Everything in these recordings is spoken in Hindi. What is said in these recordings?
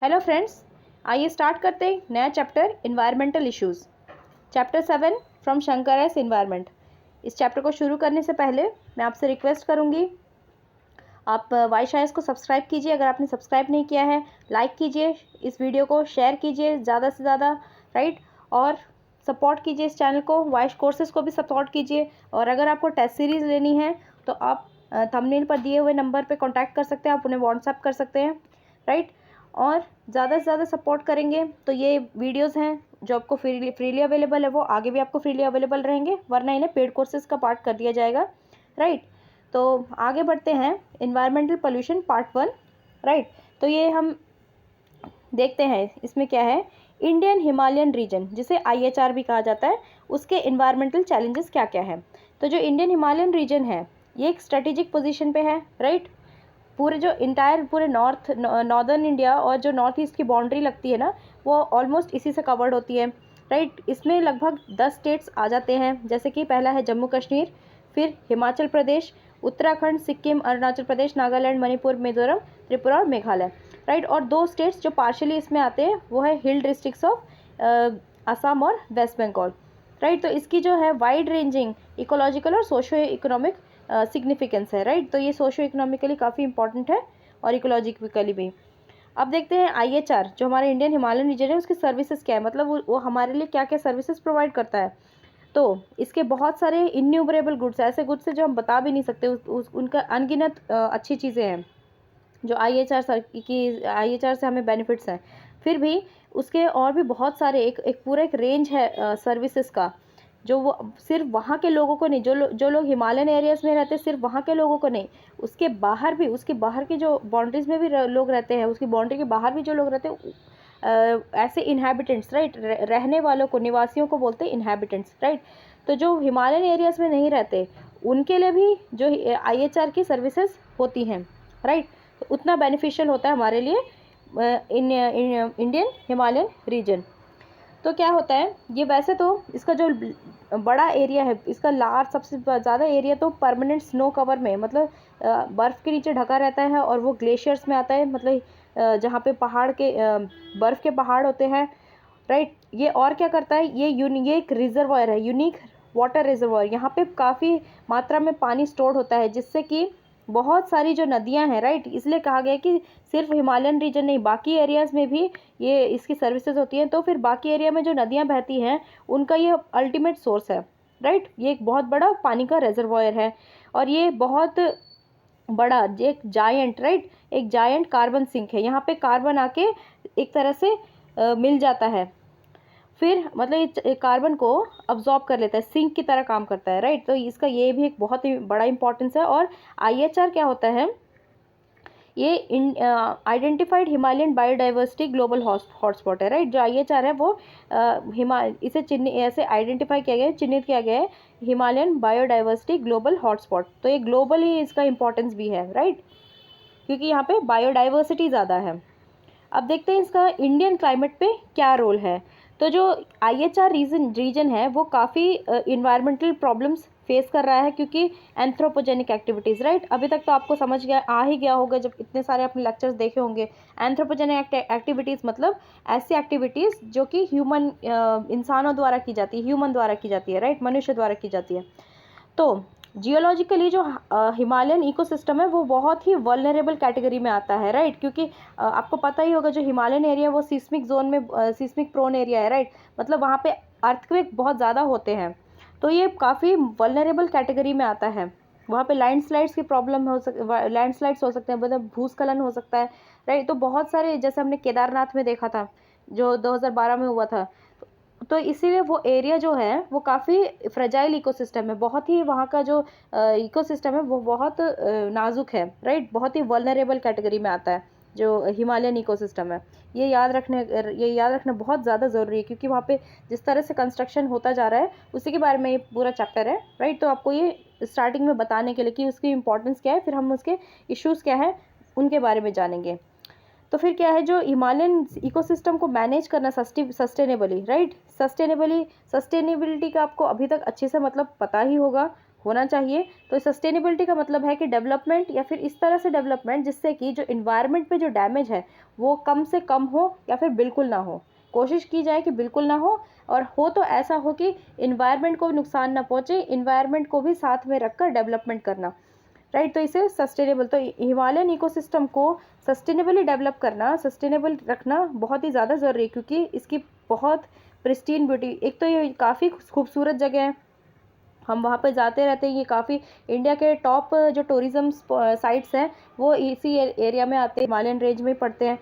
हेलो फ्रेंड्स, आइए स्टार्ट करते हैं नया chapter environmental issues. Chapter 7 from Shankar S environment. इस चैप्टर को शुरू करने से पहले मैं आपसे रिक्वेस्ट करूंगी, आप वाईशायस को सब्सक्राइब कीजिए। अगर आपने सब्सक्राइब नहीं किया है, लाइक कीजिए, इस वीडियो को शेयर कीजिए ज़्यादा से ज़्यादा, राइट। और सपोर्ट कीजिए इस चैनल को, वाइश कोर्सेज़ को भी सपोर्ट कीजिए। और अगर आपको टेस्ट सीरीज़ लेनी है तो आप थंबनेल पर दिए हुए नंबर पर कॉन्टैक्ट कर सकते हैं, आप उन्हें व्हाट्सएप कर सकते हैं, राइट। और ज़्यादा से ज़्यादा सपोर्ट करेंगे तो ये वीडियोस हैं जो आपको फ्रीली अवेलेबल है, वो आगे भी आपको फ्रीली अवेलेबल रहेंगे, वरना इन्हें पेड कोर्सेज का पार्ट कर दिया जाएगा, राइट। तो आगे बढ़ते हैं, इन्वायरमेंटल पोल्यूशन पार्ट 1, राइट। तो ये हम देखते हैं इसमें क्या है। इंडियन हिमालयन रीजन, जिसे IHR भी कहा जाता है, उसके इन्वायरमेंटल चैलेंजेस क्या क्या है। तो जो इंडियन हिमालयन रीजन है, ये एक स्ट्रेटेजिक पोजीशन पे है, राइट। पूरे जो पूरे नॉर्दर्न इंडिया और जो नॉर्थ ईस्ट की बाउंड्री लगती है ना, वो ऑलमोस्ट इसी से कवर्ड होती है, राइट। इसमें लगभग 10 स्टेट्स आ जाते हैं, जैसे कि पहला है जम्मू कश्मीर, फिर हिमाचल प्रदेश, उत्तराखंड, सिक्किम, अरुणाचल प्रदेश, नागालैंड, मणिपुर, मिजोरम, त्रिपुरा और मेघालय, राइट। और 2 स्टेट्स जो पार्शियली इसमें आते हैं वो है हिल डिस्ट्रिक्ट्स ऑफ असम और वेस्ट बंगाल, राइट। तो इसकी जो है वाइड रेंजिंग इकोलॉजिकल और सोशो इकोनॉमिक सिग्निफिकेंस है, राइट। तो ये सोशो इकोनॉमिकली काफ़ी इंपॉर्टेंट है और इकोलॉजिकली भी। अब देखते हैं IHR जो हमारे इंडियन हिमालयन रीजन है, उसकी सर्विसेज क्या है, मतलब वो हमारे लिए क्या क्या सर्विसेज प्रोवाइड करता है। तो इसके बहुत सारे इन्यूमरेबल गुड्स, ऐसे गुड्स है जो हम बता भी नहीं सकते, उनका अनगिनत अच्छी चीज़ें हैं जो IHR से हमें बेनिफिट्स हैं। फिर भी उसके और भी बहुत सारे एक पूरा एक रेंज है सर्विसेज का, जो वो सिर्फ वहाँ के लोगों को नहीं, जो लोग हिमालयन एरियाज़ में रहते हैं, सिर्फ वहाँ के लोगों को नहीं, उसके बाहर भी, उसके बाहर की जो बाउंड्रीज़ में भी लोग रहते हैं, उसकी बाउंड्री के बाहर भी जो लोग रहते हैं, ऐसे इन्हेबिटेंट्स, राइट, रहने वालों को, निवासियों को बोलते हैं इन्हेबिटेंट्स, राइट। तो जो हिमालयन एरियाज़ में नहीं रहते, उनके लिए भी जो IHR की सर्विसेज होती हैं, राइट। तो उतना बेनिफिशियल होता है हमारे लिए इंडियन हिमालयन रीजन। तो क्या होता है, ये वैसे तो इसका जो बड़ा एरिया है, इसका लार्ज सबसे ज़्यादा एरिया तो परमानेंट स्नो कवर में, मतलब बर्फ़ के नीचे ढका रहता है, और वो ग्लेशियर्स में आता है, मतलब जहाँ पे पहाड़ के बर्फ़ के पहाड़ होते हैं, राइट। ये और क्या करता है, ये एक रिजर्वायर है, यूनिक वाटर रिजर्वायर। यहाँ पे काफ़ी मात्रा में पानी स्टोर होता है, जिससे कि बहुत सारी जो नदियाँ हैं, राइट, इसलिए कहा गया कि सिर्फ हिमालयन रीजन नहीं, बाकी एरियाज़ में भी ये इसकी सर्विसेज होती हैं। तो फिर बाकी एरिया में जो नदियाँ बहती हैं, उनका ये अल्टीमेट सोर्स है, राइट। ये एक बहुत बड़ा पानी का रिजर्वायर है, और ये बहुत बड़ा एक जायंट, राइट, एक जायंट कार्बन सिंक है। यहाँ पे कार्बन आके एक तरह से मिल जाता है, फिर मतलब ये कार्बन को अब्जॉर्ब कर लेता है, सिंक की तरह काम करता है, राइट। तो इसका ये भी एक बहुत ही बड़ा इंपॉर्टेंस है। और IHR क्या होता है, ये identified Himalayan biodiversity global hotspot है, राइट। जो IHR है वो इसे ऐसे आइडेंटिफाई किया गया है, चिन्हित किया गया है, हिमालयन बायोडाइवर्सिटी ग्लोबल हॉटस्पॉट। तो ये ग्लोबल ही इसका इंपॉर्टेंस भी है, राइट, क्योंकि यहाँ पे बायोडाइवर्सिटी ज़्यादा है। अब देखते हैं इसका इंडियन क्लाइमेट पे क्या रोल है। तो जो IHR रीजन है, वो काफ़ी इन्वायरमेंटल प्रॉब्लम्स फेस कर रहा है, क्योंकि एंथ्रोपोजेनिक एक्टिविटीज़, राइट। अभी तक तो आपको समझ आ ही गया होगा, जब इतने सारे अपने लेक्चर्स देखे होंगे। एंथ्रोपोजेनिक एक्टिविटीज़ मतलब ऐसी एक्टिविटीज़ जो कि इंसानों द्वारा की जाती है, ह्यूमन द्वारा की जाती है, राइट, मनुष्य द्वारा की जाती है। तो जियोलॉजिकली जो हिमालयन इकोसिस्टम है, वो बहुत ही वल्नरेबल कैटेगरी में आता है, राइट, क्योंकि आपको पता ही होगा जो हिमालयन एरिया वो सिस्मिक जोन में सिस्मिक प्रोन एरिया है, राइट। मतलब वहाँ पे अर्थक्वेक बहुत ज़्यादा होते हैं, तो ये काफ़ी वल्नरेबल कैटेगरी में आता है। वहाँ पे लैंडस्लाइड्स की प्रॉब्लम लैंडस्लाइड्स हो सकते हैं, मतलब भूस्खलन हो सकता है, राइट। तो बहुत सारे, जैसे हमने केदारनाथ में देखा था जो 2012 में हुआ था, तो इसीलिए वो एरिया जो है वो काफ़ी फ्रेजाइल इकोसिस्टम है, बहुत ही वहाँ का जो इकोसिस्टम है वो बहुत नाजुक है, राइट, बहुत ही वल्नरेबल कैटेगरी में आता है जो हिमालयन इकोसिस्टम है। ये याद रखना बहुत ज़्यादा ज़रूरी है, क्योंकि वहाँ पे जिस तरह से कंस्ट्रक्शन होता जा रहा है, उसी के बारे में ये पूरा चैप्टर है, राइट। तो आपको ये स्टार्टिंग में बताने के लिए कि उसकी इंपॉर्टेंस क्या है, फिर हम उसके इश्यूज़ क्या है उनके बारे में जानेंगे। तो फिर क्या है, जो हिमालयन इकोसिस्टम को मैनेज करना सस्टेनेबली, राइट, सस्टेनेबिलिटी का आपको अभी तक अच्छे से मतलब पता ही होगा, होना चाहिए। तो सस्टेनेबिलिटी का मतलब है कि डेवलपमेंट या फिर इस तरह से डेवलपमेंट जिससे कि जो इन्वायरमेंट पे जो डैमेज है वो कम से कम हो या फिर बिल्कुल ना हो। कोशिश की जाए कि बिल्कुल ना हो, और हो तो ऐसा हो कि इन्वायरमेंट को नुकसान ना पहुँचे, इन्वायरमेंट को भी साथ में रखकर डेवलपमेंट करना, राइट। तो इसे सस्टेनेबल, तो हिमालयन इकोसिस्टम को सस्टेनेबली डेवलप करना, सस्टेनेबल रखना बहुत ही ज़्यादा ज़रूरी है, क्योंकि इसकी बहुत प्रिस्टीन ब्यूटी, एक तो ये काफ़ी खूबसूरत जगह है, हम वहाँ पे जाते रहते हैं। ये काफ़ी इंडिया के टॉप जो टूरिज़्म साइट्स हैं वो इसी एरिया में आते हैं, हिमालयन रेंज में पड़ते हैं।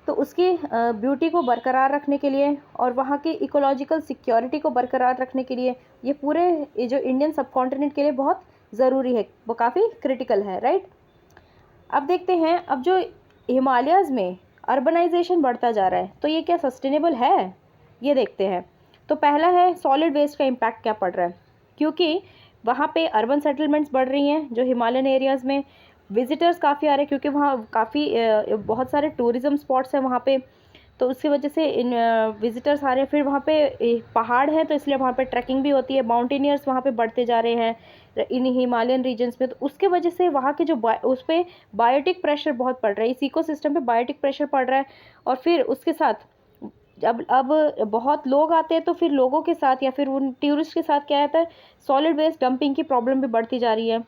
तो उसकी ब्यूटी को बरकरार रखने के लिए और वहाँ की इकोलॉजिकल सिक्योरिटी को बरकरार रखने के लिए ये पूरे ये जो इंडियन सब कॉन्टिनेंट के लिए बहुत ज़रूरी है, वो काफ़ी क्रिटिकल है, राइट। अब देखते हैं, अब जो हिमालयाज़ में अर्बनाइजेशन बढ़ता जा रहा है तो ये क्या सस्टेनेबल है, ये देखते हैं। तो पहला है सॉलिड वेस्ट का इम्पैक्ट क्या पड़ रहा है, क्योंकि वहाँ पे अर्बन सेटलमेंट्स बढ़ रही हैं जो हिमालयन एरियाज़ में, विजिटर्स काफ़ी आ रहे हैं क्योंकि वहाँ काफ़ी बहुत सारे टूरिज़्म स्पॉट्स हैं वहाँ पे, तो उसकी वजह से इन विजिटर्स आ रहे हैं। फिर वहाँ पे पहाड़ है तो इसलिए वहाँ पे ट्रैकिंग भी होती है, माउंटेनियर्स वहाँ पे बढ़ते जा रहे हैं इन हिमालयन रीजन्स में, तो उसके वजह से वहाँ के जो उस पर बायोटिक प्रेशर बहुत पड़ रहा है, इस इकोसिस्टम पे बायोटिक प्रेशर पड़ रहा है। और फिर उसके साथ अब बहुत लोग आते हैं तो फिर लोगों के साथ या फिर उन टूरिस्ट के साथ क्या आता है, सॉलिड वेस्ट डंपिंग की प्रॉब्लम भी बढ़ती जा रही है।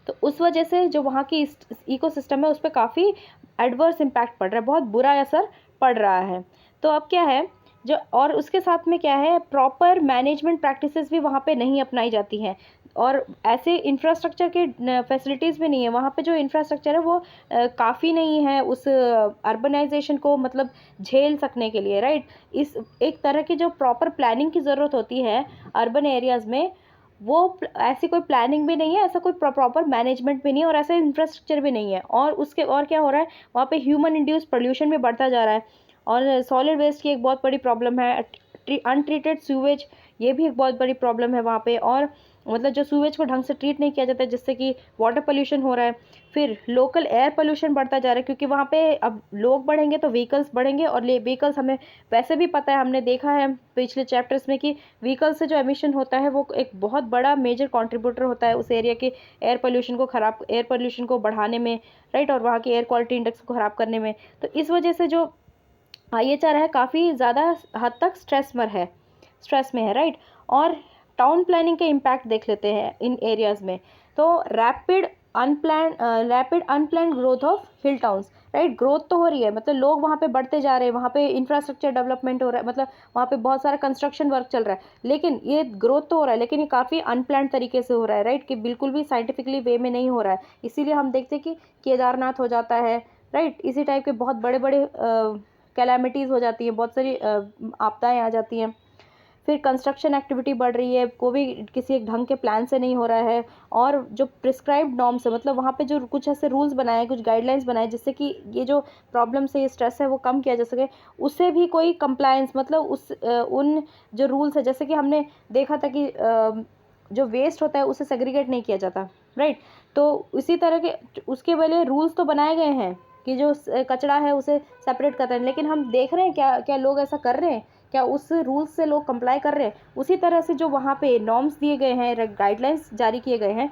तो उस वजह से जो वहाँ की इकोसिस्टम है उस पर काफ़ी एडवर्स इम्पैक्ट पड़ रहा है, बहुत बुरा असर पड़ रहा है। तो अब क्या है जो, और उसके साथ में क्या है, प्रॉपर मैनेजमेंट प्रैक्टिसेस भी वहाँ पे नहीं अपनाई जाती हैं, और ऐसे इंफ्रास्ट्रक्चर के फैसिलिटीज़ भी नहीं है वहाँ पे। जो इंफ्रास्ट्रक्चर है वो काफ़ी नहीं है उस अर्बनाइजेशन को मतलब झेल सकने के लिए, राइट। इस एक तरह की जो प्रॉपर प्लानिंग की ज़रूरत होती है अर्बन एरियाज़ में, वो ऐसी कोई प्लानिंग भी नहीं है, ऐसा कोई प्रॉपर मैनेजमेंट भी नहीं है, और ऐसा इंफ्रास्ट्रक्चर भी नहीं है। और उसके और क्या हो रहा है, वहाँ पे ह्यूमन इंड्यूस पोल्यूशन भी बढ़ता जा रहा है, और सॉलिड वेस्ट की एक बहुत बड़ी प्रॉब्लम है, अनट्रीटेड सीवेज, ये भी एक बहुत बड़ी प्रॉब्लम है वहाँ पे। और मतलब जो सीवेज को ढंग से ट्रीट नहीं किया जाता है जिससे कि वाटर पोल्यूशन हो रहा है। फिर लोकल एयर पोल्यूशन बढ़ता जा रहा है, क्योंकि वहाँ पे अब लोग बढ़ेंगे तो व्हीकल्स बढ़ेंगे, और व्हीकल्स हमें वैसे भी पता है, हमने देखा है पिछले चैप्टर्स में कि व्हीकल से जो एमिशन होता है वो एक बहुत बड़ा मेजर कंट्रीब्यूटर होता है उस एरिया के एयर पोल्यूशन को बढ़ाने में, राइट, और वहाँ की एयर क्वालिटी इंडेक्स को ख़राब करने में। तो इस वजह से जो IHR है काफ़ी ज़्यादा हद तक स्ट्रेस में है, राइट। और टाउन प्लानिंग के इम्पैक्ट देख लेते हैं इन एरियाज़ में। तो rapid unplanned growth of hill towns, right. Growth तो हो रही है, मतलब लोग वहाँ पे बढ़ते जा रहे हैं, वहाँ पे इंफ्रास्ट्रक्चर डेवलपमेंट हो रहा है, मतलब वहाँ पे बहुत सारा कंस्ट्रक्शन वर्क चल रहा है, लेकिन ये ग्रोथ तो हो रहा है, लेकिन ये काफ़ी अनप्लान्ड तरीके से हो रहा है, राइट, कि बिल्कुल भी साइंटिफिकली वे में नहीं हो रहा है। इसीलिए हम देखते हैं कि केदारनाथ हो जाता है, राइट, इसी टाइप के बहुत बड़े बड़े कैलामिटीज़ हो जाती हैं, बहुत सारी आपदाएं आ जाती हैं। फिर कंस्ट्रक्शन एक्टिविटी बढ़ रही है, वो भी किसी एक ढंग के प्लान से नहीं हो रहा है। और जो प्रिस्क्राइब्ड नॉर्म्स है, मतलब वहाँ पे जो कुछ ऐसे रूल्स बनाए, कुछ गाइडलाइंस बनाए जिससे कि ये जो प्रॉब्लम से ये स्ट्रेस है वो कम किया जा सके, उससे भी कोई कंप्लायंस, मतलब उन जो रूल्स है, जैसे कि हमने देखा था कि जो वेस्ट होता है उसे सेग्रीगेट नहीं किया जाता, राइट। तो इसी तरह के उसके वाले रूल्स तो बनाए गए हैं कि जो कचरा है उसे सेपरेट कर रहे हैं, लेकिन हम देख रहे हैं क्या क्या लोग ऐसा कर रहे हैं, क्या उस रूल्स से लोग कंप्लाई कर रहे हैं। उसी तरह से जो वहाँ पे नॉर्म्स दिए गए हैं, गाइडलाइंस जारी किए गए हैं,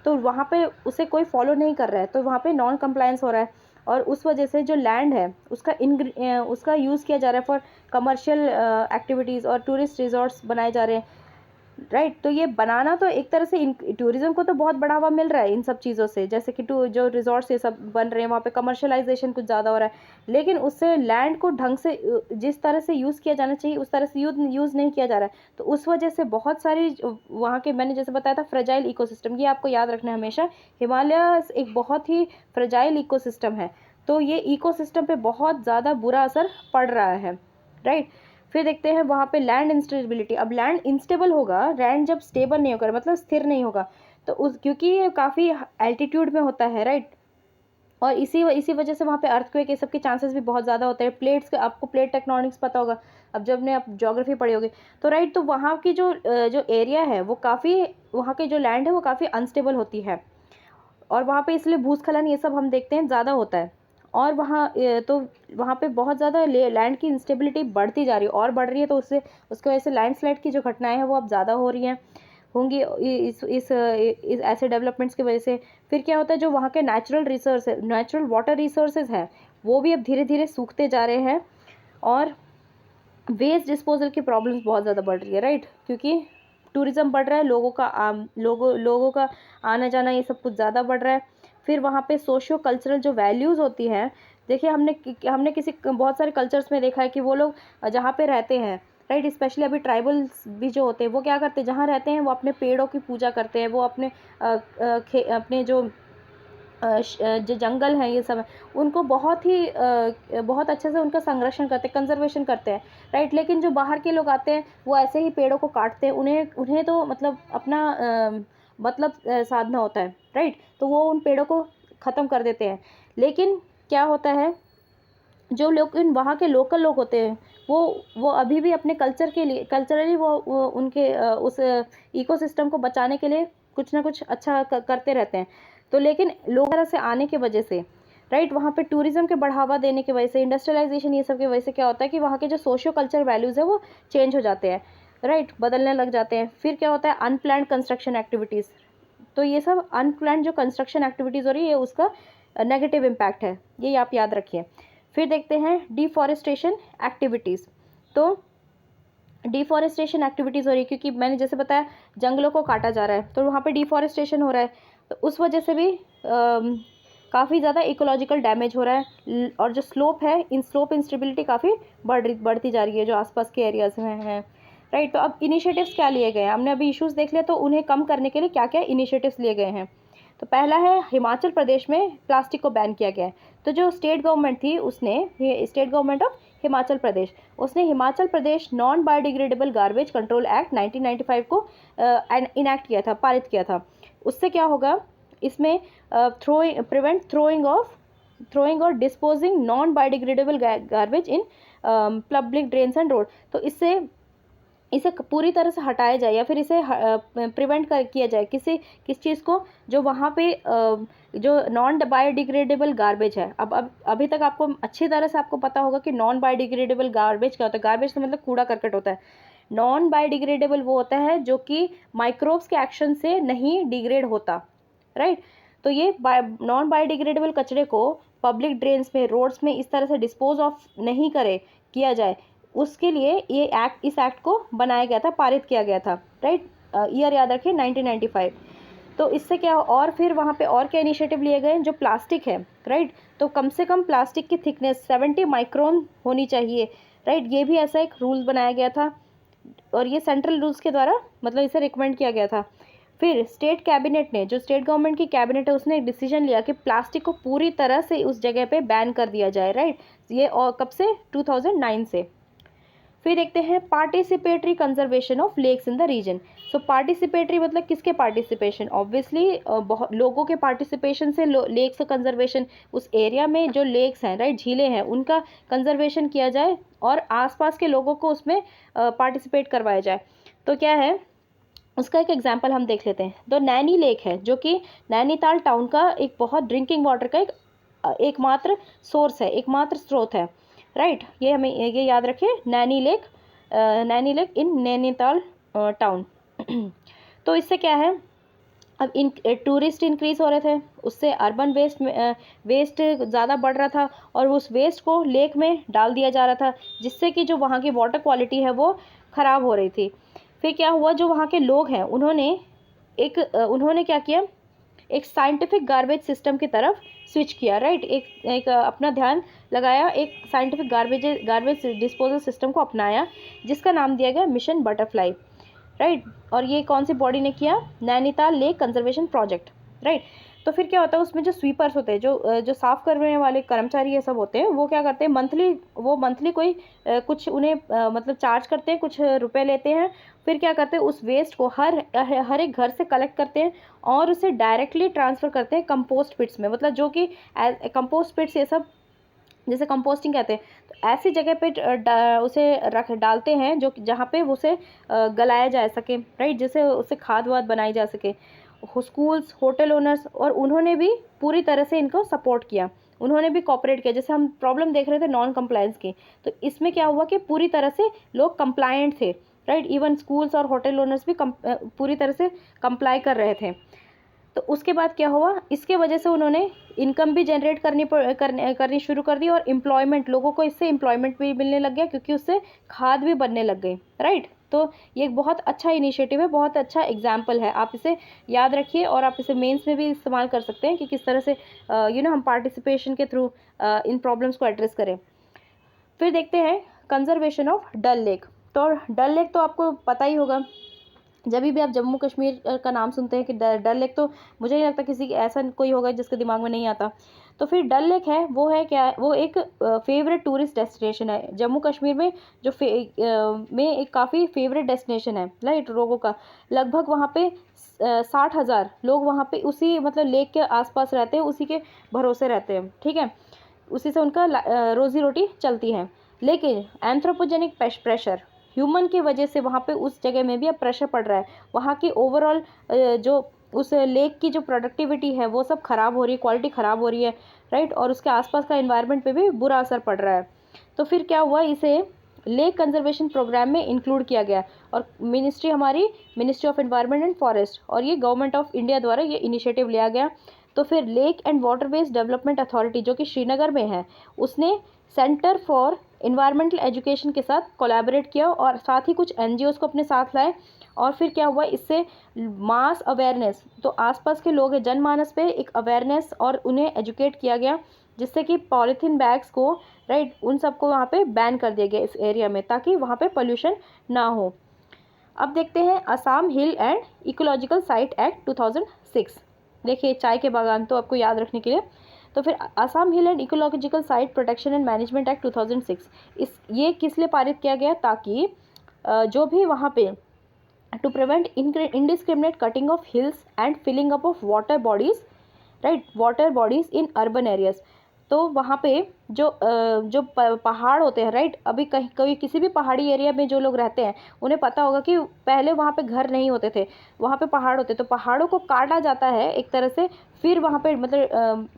तो वहाँ पे उसे कोई फॉलो नहीं कर रहा है, तो वहाँ पे नॉन कंप्लायंस हो रहा है। और उस वजह से जो लैंड है उसका यूज़ किया जा रहा है फॉर कमर्शियल एक्टिविटीज़, और टूरिस्ट रिजॉर्ट्स बनाए जा रहे हैं, राइट। तो ये बनाना तो एक तरह से टूरिज्म को तो बहुत बढ़ावा मिल रहा है इन सब चीज़ों से, जैसे कि जो रिजॉर्ट्स ये सब बन रहे हैं वहाँ पे कमर्शलाइजेशन कुछ ज़्यादा हो रहा है, लेकिन उससे लैंड को ढंग से जिस तरह से यूज़ किया जाना चाहिए उस तरह से यूज़ नहीं किया जा रहा है। तो उस वजह से बहुत सारी वहाँ के, मैंने जैसे बताया था, फ्रेजाइल इकोसिस्टम, ये आपको याद रखना है हमेशा, हिमालय एक बहुत ही फ्रेजाइल इकोसिस्टम है, तो ये इकोसिस्टम पे बहुत ज़्यादा बुरा असर पड़ रहा है, राइट। फिर देखते हैं वहाँ पे लैंड इंस्टेबिलिटी। अब लैंड इंस्टेबल होगा, लैंड जब स्टेबल नहीं होगा, मतलब स्थिर नहीं होगा, तो उस क्योंकि ये काफ़ी एल्टीट्यूड में होता है, राइट, और इसी वजह से वहाँ पे अर्थक्वेक ये सब के चांसेस भी बहुत ज़्यादा होते हैं। प्लेट्स के, आपको प्लेट टेक्टोनिक्स पता होगा, अब जब ने आप ज्योग्राफी पढ़ी होगी, तो राइट, तो वहाँ की जो एरिया है वो काफ़ी, वहाँ की जो लैंड है वो काफ़ी अनस्टेबल होती है, और वहाँ पे इसलिए भूस्खलन ये सब हम देखते हैं ज़्यादा होता है। और तो वहाँ पे बहुत ज़्यादा लैंड की इंस्टेबिलिटी बढ़ती जा रही है और बढ़ रही है, तो उससे उसकी वजह से लैंडस्लाइड की जो घटनाएं हैं वो अब ज़्यादा हो रही हैं। होंगी इस ऐसे डेवलपमेंट्स की वजह से। फिर क्या होता है, जो वहाँ के नेचुरल वाटर रिसोर्सेज हैं वो भी अब धीरे धीरे सूखते जा रहे हैं, और वेस्ट डिस्पोजल की प्रॉब्लम्स बहुत ज़्यादा बढ़ रही है, राइट, क्योंकि टूरिज़्म बढ़ रहा है, लोगों का आना जाना ये सब कुछ ज़्यादा बढ़ रहा है। फिर वहाँ पे सोशियो कल्चरल जो वैल्यूज़ होती हैं, देखिए हमने किसी बहुत सारे कल्चर्स में देखा है कि वो लोग जहाँ पे रहते हैं, राइट, स्पेशली अभी ट्राइबल्स भी जो होते हैं वो क्या करते हैं, जहाँ रहते हैं वो अपने पेड़ों की पूजा करते हैं, वो अपने जो जंगल हैं ये सब हैं, उनको बहुत अच्छे से उनका संरक्षण करते हैं, कंजर्वेशन करते हैं, राइट। लेकिन जो बाहर के लोग आते हैं वो ऐसे ही पेड़ों को काटते हैं, उन्हें तो मतलब अपना साधना होता है, राइट, तो वो उन पेड़ों को ख़त्म कर देते हैं। लेकिन क्या होता है, जो लोग इन वहाँ के लोकल लोग होते हैं वो अभी भी अपने कल्चर के लिए कल्चरली वो उनके उस इकोसिस्टम को बचाने के लिए कुछ ना कुछ अच्छा करते रहते हैं। तो लेकिन लोग तरह से आने की वजह से, राइट, वहाँ पे टूरिज़्म के बढ़ावा देने की वजह से, इंडस्ट्रियलाइजेशन ये सब की वजह से क्या होता है कि वहाँ के जो सोशियो कल्चर वैल्यूज़ है वो चेंज हो जाते हैं, राइट, बदलने लग जाते हैं। फिर क्या होता है, अनप्लान्ड कंस्ट्रक्शन एक्टिविटीज़। तो ये सब अनप्लान्ड जो कंस्ट्रक्शन एक्टिविटीज़ हो रही है उसका नेगेटिव इम्पैक्ट है, ये आप याद रखिए। फिर देखते हैं डिफॉरेस्टेशन एक्टिविटीज़। तो डिफॉरेस्टेशन एक्टिविटीज़ हो रही है क्योंकि मैंने जैसे बताया जंगलों को काटा जा रहा है, तो वहाँ पे डिफॉरेस्टेशन हो रहा है, तो उस वजह से भी काफ़ी ज़्यादा इकोलॉजिकल डैमेज हो रहा है, और जो स्लोप है, स्लोप इंस्टेबिलिटी काफ़ी बढ़ती जा रही है जो आसपास के एरियाज़ में है, राइट। तो अब इनिशिएटिव्स क्या लिए गए हैं, हमने अभी इश्यूज़ देख लिया, तो उन्हें कम करने के लिए क्या क्या इनिशिएटिव्स लिए गए हैं। तो पहला है, हिमाचल प्रदेश में प्लास्टिक को बैन किया गया है। तो जो स्टेट गवर्नमेंट थी ये state government of Himachal Pradesh, उसने Himachal Pradesh non biodegradable garbage control act 1995 को इनैक्ट किया था, पारित किया था। उससे क्या होगा, इसमें थ्रोइंग और disposing non biodegradable garbage in public drains and road. तो इसे पूरी तरह से हटाया जाए, या फिर इसे प्रिवेंट किया जाए किस चीज़ को, जो वहाँ पे जो नॉन बायोडिग्रेडेबल गार्बेज है। अब अभी तक आपको अच्छी तरह से आपको पता होगा कि नॉन बायोडिग्रेडेबल गार्बेज क्या होता है। गार्बेज तो मतलब कूड़ा करकट होता है। नॉन बायोडिग्रेडेबल वो होता है जो कि माइक्रोब्स के एक्शन से नहीं डिग्रेड होता, राइट। तो ये नॉन बायोडिग्रेडेबल कचरे को पब्लिक ड्रेन्स में, रोड्स में इस तरह से डिस्पोज ऑफ नहीं किया जाए, उसके लिए इस एक्ट को बनाया गया था, पारित किया गया था, राइट। ईयर याद रखिए 1995। तो इससे क्या, और फिर वहाँ पे और क्या इनिशिएटिव लिए गए, जो प्लास्टिक है, राइट, तो कम से कम प्लास्टिक की थिकनेस 70 माइक्रोन होनी चाहिए, राइट, ये भी ऐसा एक रूल बनाया गया था, और ये सेंट्रल रूल्स के द्वारा मतलब इसे रिकमेंड किया गया था। फिर स्टेट कैबिनेट ने, जो स्टेट गवर्नमेंट की कैबिनेट है, उसने एक डिसीजन लिया कि प्लास्टिक को पूरी तरह से उस जगह पे बैन कर दिया जाए, राइट। ये और कब से, 2009 से। फिर देखते हैं participatory conservation of lakes in the region. So participatory मतलब किसके पार्टिसिपेशन, ऑब्वियसली बहुत लोगों के पार्टिसिपेशन से लेक्स का कंजर्वेशन, उस एरिया में जो लेक्स हैं, राइट, झीलें हैं, उनका कंजर्वेशन किया जाए और आसपास के लोगों को उसमें पार्टिसिपेट करवाया जाए। तो क्या है, उसका एक एग्जाम्पल हम देख लेते हैं। तो नैनी लेक है, जो कि नैनीताल टाउन का एक बहुत ड्रिंकिंग वाटर का एकमात्र सोर्स है, एकमात्र स्रोत है, राइट। ये हमें ये याद रखें, Naini lake in Nainital town. तो इससे क्या है, अब टूरिस्ट इंक्रीज हो रहे थे, उससे अर्बन वेस्ट ज़्यादा बढ़ रहा था, और उस वेस्ट को लेक में डाल दिया जा रहा था, जिससे कि जो वहाँ की वाटर क्वालिटी है वो ख़राब हो रही थी। फिर क्या हुआ, जो वहाँ के लोग हैं उन्होंने क्या किया, एक साइंटिफिक गार्बेज सिस्टम की तरफ स्विच किया, राइट, एक अपना ध्यान लगाया, एक साइंटिफिक गार्बेज डिस्पोजल सिस्टम को अपनाया, जिसका नाम दिया गया मिशन बटरफ्लाई, राइट। और ये कौन सी बॉडी ने किया, Nainital lake conservation project, right. तो फिर क्या होता है, उसमें जो स्वीपर्स होते हैं, जो साफ़ करने वाले कर्मचारी ये सब होते हैं, वो क्या करते हैं, मंथली कोई कुछ उन्हें मतलब चार्ज करते हैं, कुछ रुपए लेते हैं। फिर क्या करते हैं, उस वेस्ट को हर एक घर से कलेक्ट करते हैं और उसे डायरेक्टली ट्रांसफ़र करते हैं कंपोस्ट पिट्स में, मतलब जो कि कंपोस्ट पिट्स ये सब जैसे कंपोस्टिंग कहते हैं, तो ऐसी जगह पे उसे डालते हैं जहाँ पे उसे गलाया जा सके, राइट, जिससे उसे खाद वाद बनाई जा सके। स्कूल्स, होटल ओनर्स, और उन्होंने भी पूरी तरह से इनको सपोर्ट किया, उन्होंने भी कॉपरेट किया। जैसे हम प्रॉब्लम देख रहे थे नॉन कंप्लायंस की, तो इसमें क्या हुआ कि पूरी तरह से लोग कंप्लायंट थे, राइट। इवन स्कूल्स और होटल ओनर्स भी पूरी तरह से कंप्लाई कर रहे थे। तो उसके बाद क्या हुआ, इसके वजह से उन्होंने इनकम भी जनरेट करनी शुरू कर दी और एम्प्लॉयमेंट, लोगों को इससे एम्प्लॉयमेंट भी मिलने लग गया क्योंकि उससे खाद भी बनने लग गई, राइट। तो ये एक बहुत अच्छा इनिशिएटिव है, बहुत अच्छा एग्जाम्पल है, आप इसे याद रखिए और आप इसे मेंस में भी इस्तेमाल कर सकते हैं कि किस तरह से हम पार्टिसिपेशन के थ्रू इन प्रॉब्लम्स को एड्रेस करें। फिर देखते हैं कंजर्वेशन ऑफ डल लेक। तो डल लेक तो आपको पता ही होगा, जब भी आप जम्मू कश्मीर का नाम सुनते हैं कि डल लेक, तो मुझे नहीं लगता किसी ऐसा कोई होगा जिसके दिमाग में नहीं आता। तो फिर डल लेक है, वो है क्या है, वो एक फेवरेट टूरिस्ट डेस्टिनेशन है जम्मू कश्मीर में, जो में एक काफ़ी फेवरेट डेस्टिनेशन है, राइट, लोगों का। लगभग वहाँ पे 60,000 लोग वहाँ पे उसी मतलब लेक के आसपास रहते हैं, उसी के भरोसे रहते हैं, ठीक है, उसी से उनका रोजी रोटी चलती है। लेकिन एंथ्रोपोजेनिक प्रेशर, ह्यूमन की वजह से वहाँ पे उस जगह में भी अब प्रेशर पड़ रहा है, वहाँ की ओवरऑल जो उस लेक की जो प्रोडक्टिविटी है वो सब ख़राब हो रही है, क्वालिटी ख़राब हो रही है, राइट, और उसके आसपास का एनवायरनमेंट पे भी बुरा असर पड़ रहा है। तो फिर क्या हुआ, इसे लेक कंजर्वेशन प्रोग्राम में इंक्लूड किया गया और ministry of environment and forest और ये गवर्नमेंट ऑफ इंडिया द्वारा ये इनिशिएटिव लिया गया। तो फिर lake and waterways development authority जो कि श्रीनगर में है, उसने सेंटर फॉर इन्वायरमेंटल एजुकेशन के साथ कोलैबोरेट किया और साथ ही कुछ एनजीओज़ को अपने साथ लाए। और फिर क्या हुआ, इससे मास अवेयरनेस, तो आसपास के लोग हैं, जनमानस पे एक अवेयरनेस और उन्हें एजुकेट किया गया, जिससे कि पॉलीथीन बैग्स को, राइट, उन सबको वहाँ पे बैन कर दिया गया इस एरिया में, ताकि वहाँ पे पोल्यूशन ना हो। अब देखते हैं Assam hill and ecological site act 2006। देखिए, चाय के बागान तो आपको याद रखने के लिए। तो फिर Assam hill and ecological site protection and management act 2006, ये किस लिए पारित किया गया, ताकि जो भी वहाँ पे to prevent indiscriminate cutting of hills and filling up of water bodies, right, water bodies in urban areas. तो वहाँ पे जो पहाड़ होते हैं, राइट, अभी कहीं किसी भी पहाड़ी एरिया में जो लोग रहते हैं उन्हें पता होगा कि पहले वहाँ पे घर नहीं होते थे, वहाँ पे पहाड़ होते, तो पहाड़ों को काटा जाता है एक तरह से, फिर वहाँ पे मतलब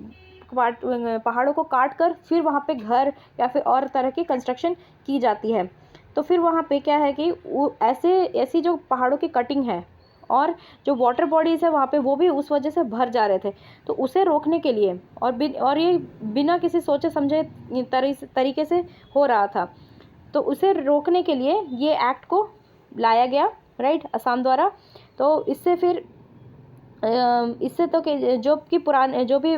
पहाड़ों को काट कर फिर वहाँ पे घर या फिर और तरह की कंस्ट्रक्शन की जाती है। तो फिर वहाँ पे क्या है कि ऐसी जो पहाड़ों की कटिंग है और जो वाटर बॉडीज़ है वहाँ पे, वो भी उस वजह से भर जा रहे थे। तो उसे रोकने के लिए और ये बिना किसी सोचे समझे तरीके से हो रहा था, तो उसे रोकने के लिए ये एक्ट को लाया गया, राइट, असम द्वारा। तो इससे तो जो भी